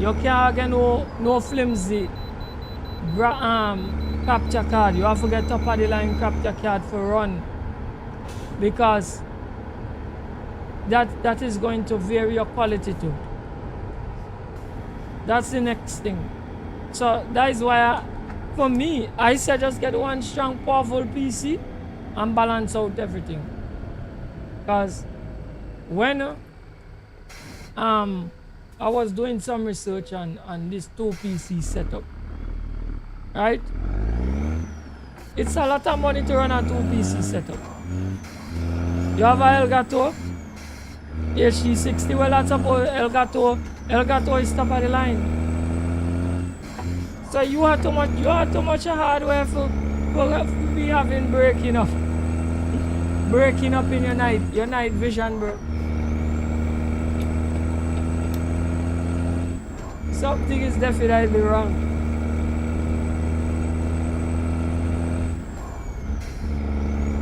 You can't get no flimsy capture card. You have to get top of the line capture card for run, because that is going to vary your quality too. That's the next thing. So that is why for me, I said just get one strong, powerful PC and balance out everything. Because when I was doing some research on this two PC setup, right? It's a lot of money to run a two PC setup. You have a Elgato HD60, well that's about Elgato is top of the line. So you have too much hardware for be having breaking up in your night vision, bro. Something is definitely wrong.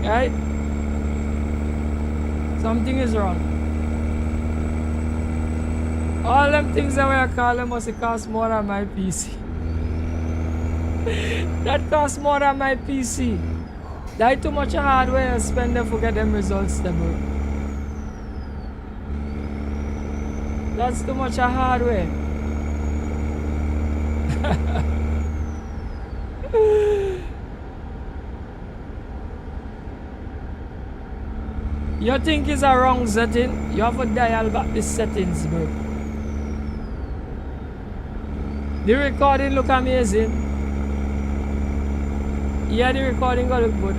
Right? Something is wrong. All them things that I call them must cost more than my PC. That costs more than my PC. That too much hardware you spend to get them results there, bro. That's too much hardware. You think it's a wrong setting? You have to dial back the settings, bro. The recording look amazing. Yeah, the recording gonna look good.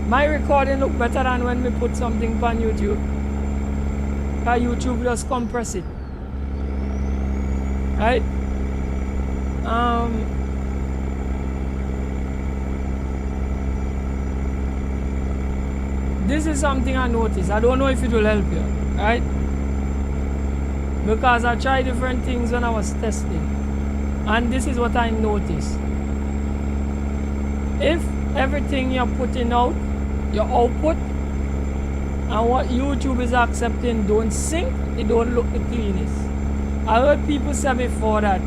My recording look better than when we put something on YouTube. Cause YouTube just compress it. Right? This is something I noticed. I don't know if it will help you, right? Because I tried different things when I was testing. And this is what I noticed. If everything you're putting out, your output, and what YouTube is accepting don't sync, it don't look the cleanest. I heard people say before that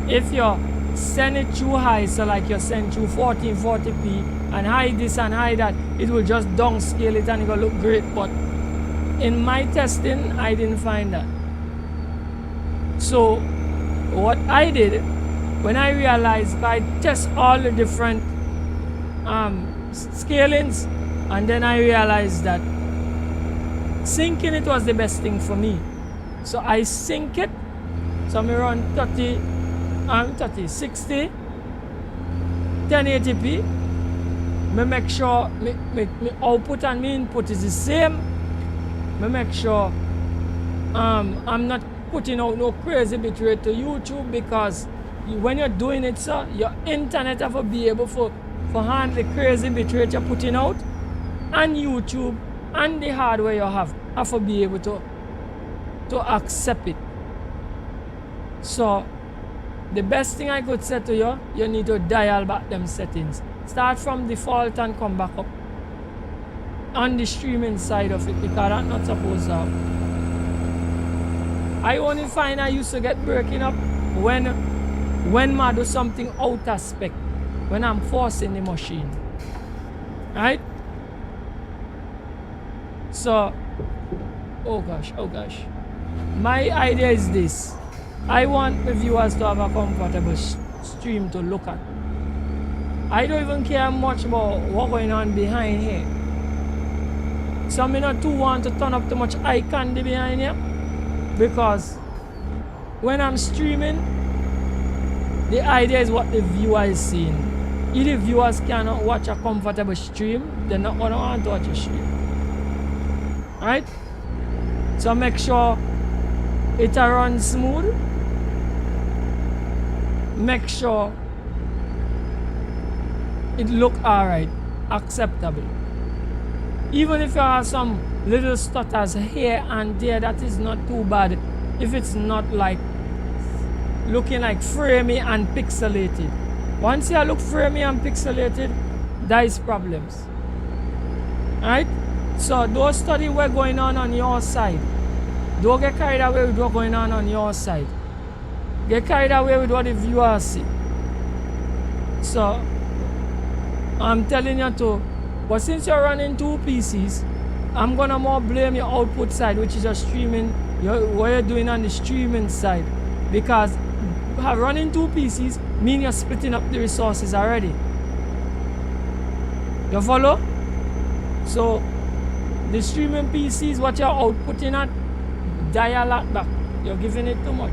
if you send it too high, so like you send through 1440p and hide this and hide that, it will just downscale it and it will look great. But in my testing, I didn't find that. So what I did, when I realized, I test all the different scalings, and then I realized that syncing it was the best thing for me. So I sync it. So I'm around 60, 1080p. I make sure my output and my input is the same. I make sure I'm not putting out no crazy bitrate to YouTube, because when you're doing it, sir, your internet have to be able for handle the crazy bitrate you're putting out, and YouTube and the hardware you have to be able to accept it. So the best thing I could say to you, you need to dial back them settings. Start from default and come back up on the streaming side of it, because that's not supposed to happen. I only find I used to get breaking up when I do something out of spec, when I'm forcing the machine, right? So, oh gosh, my idea is this. I want the viewers to have a comfortable stream to look at. I don't even care much about what's going on behind here. So I not too want to turn up too much eye candy behind here, because when I'm streaming, the idea is what the viewer is seeing. If the viewers cannot watch a comfortable stream, they're not going to want to watch a stream. Right? So make sure it runs smooth. Make sure it look alright, acceptable. Even if you have some little stutters here and there, that is not too bad if it's not like looking like framey and pixelated. Once you look framey and pixelated, there is problems. Right? So those studies were going on your side. Don't get carried away with what's going on your side. Get carried away with what the viewers see. So I'm telling you to, but since you're running two PCs, I'm gonna more blame your output side, which is your streaming, what you're doing on the streaming side, because running two PCs means you're splitting up the resources already. You follow? So the streaming PCs, what you're outputting at, dial it back. You're giving it too much.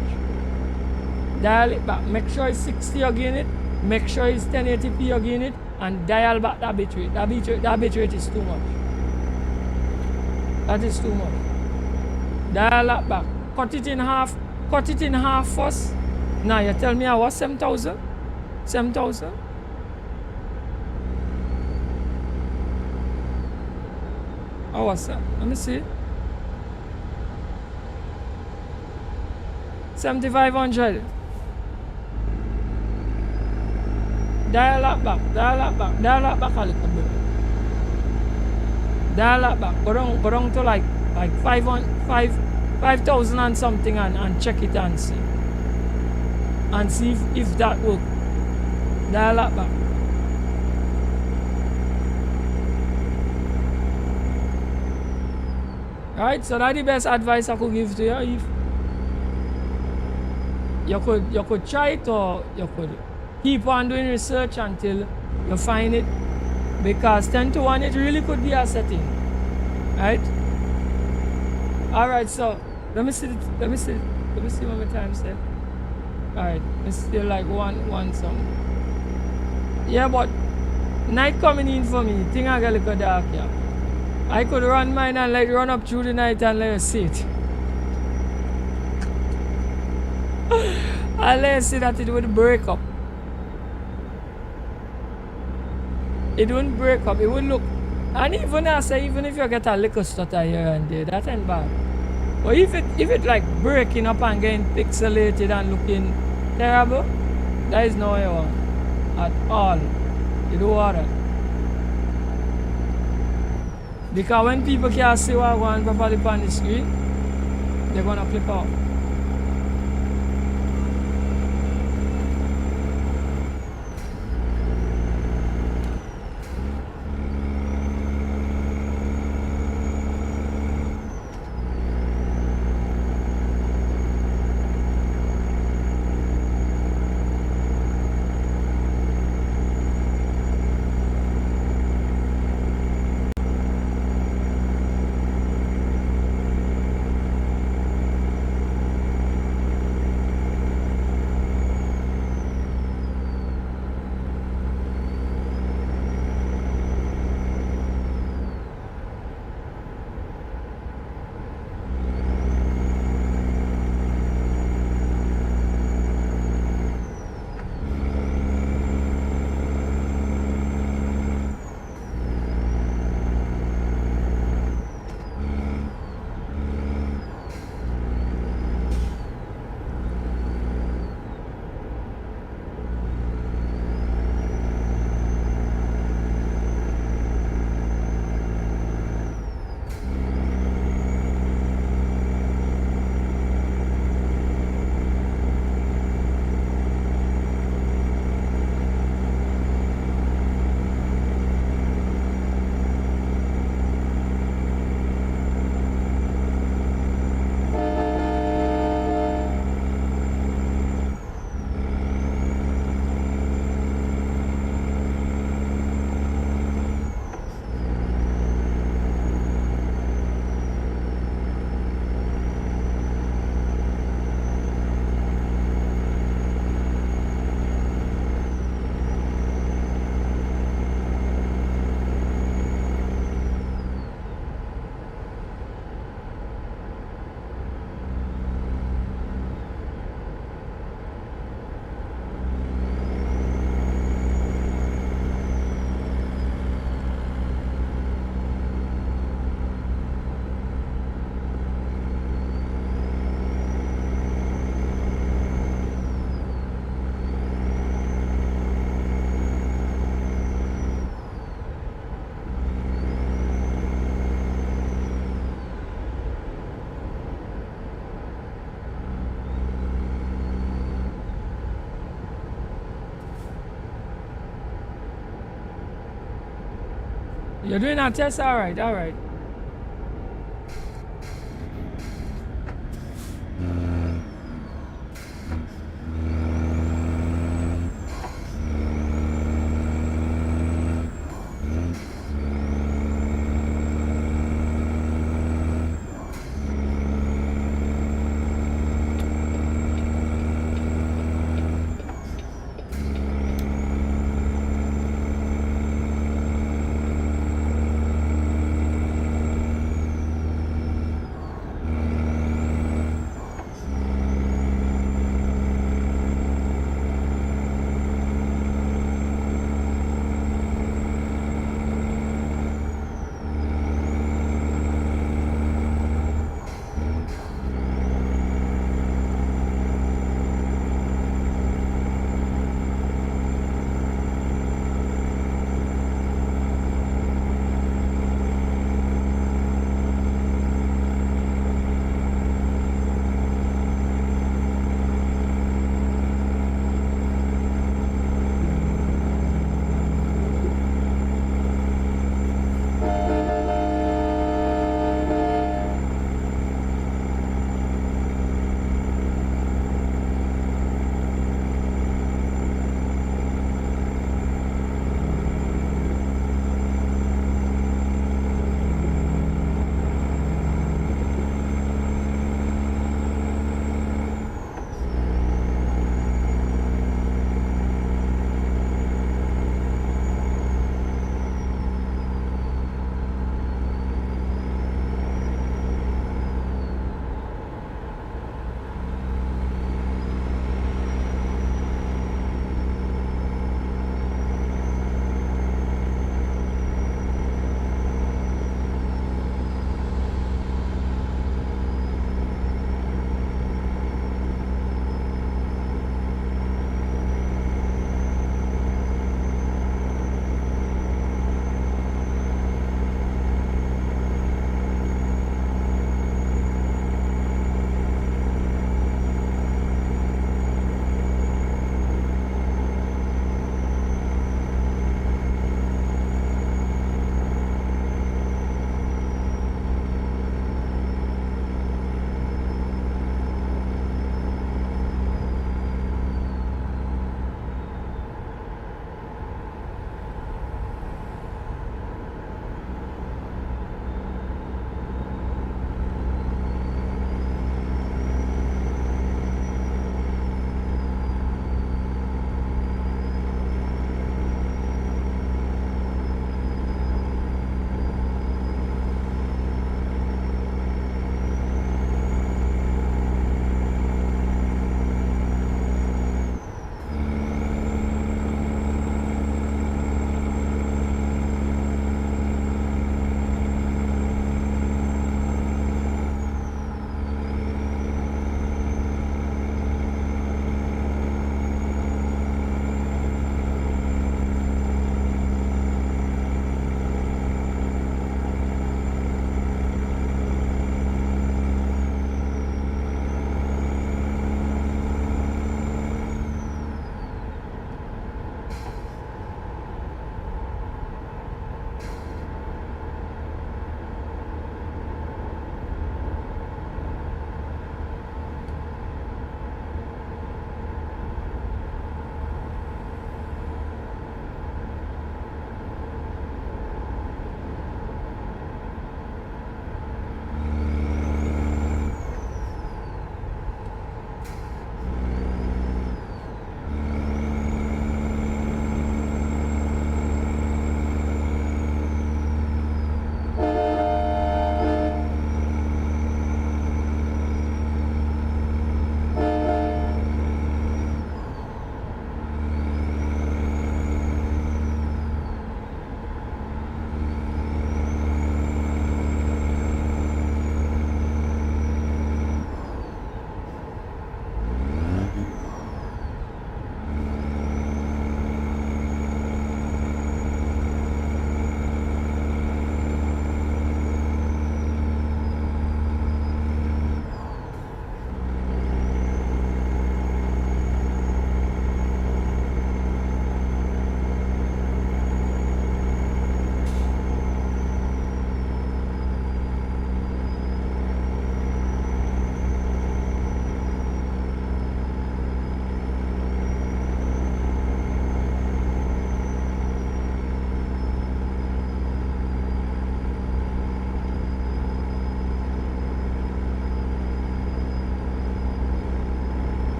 Dial it back. Make sure it's 60 again it. Make sure it's 1080p again it, and dial back that bitrate. That bitrate is too much. That is too much. Dial it back. Cut it in half. Cut it in half first. Now you tell me I was 7,000? 7,000? How was that? Let me see. 7,500. Dial it back. Dial it back. Dial it back a little bit. Dial it back. Go down to like 5,000 and something, and check it and see. And see if that works. Dial it back. Right, so that's the best advice I could give to you. If you could try it, or you could keep on doing research until you find it, because 10 to 1 it really could be a setting. Right? Alright, so let me see what my time said. Alright, it's still like one some. Yeah, but night coming in for me, thing I got a little dark, yeah. I could run mine and like run up through the night and let you see it. I let you see that it would break up. It wouldn't break up, it would look. And even I say, even if you get a little stutter here and there, that ain't bad. But if it like breaking up and getting pixelated and looking terrible, that is no way on at all. You don't want that. Because when people can't see what I want properly on the screen, they're gonna click off. You're doing a test? Alright, alright.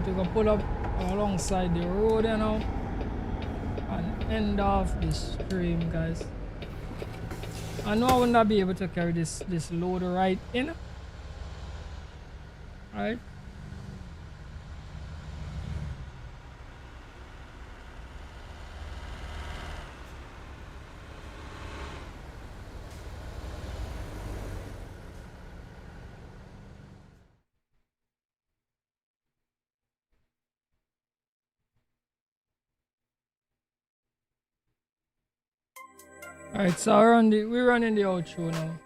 we're gonna pull up alongside the road, you know, and end off this stream, guys. I know I will not be able to carry this load right in. Right? Alright, so we're running the outro now.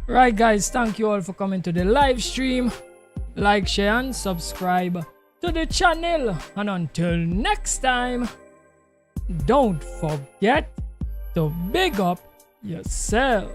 Right, guys, thank you all for coming to the live stream. Like, share, and subscribe to the channel. And until next time, don't forget to big up yourself.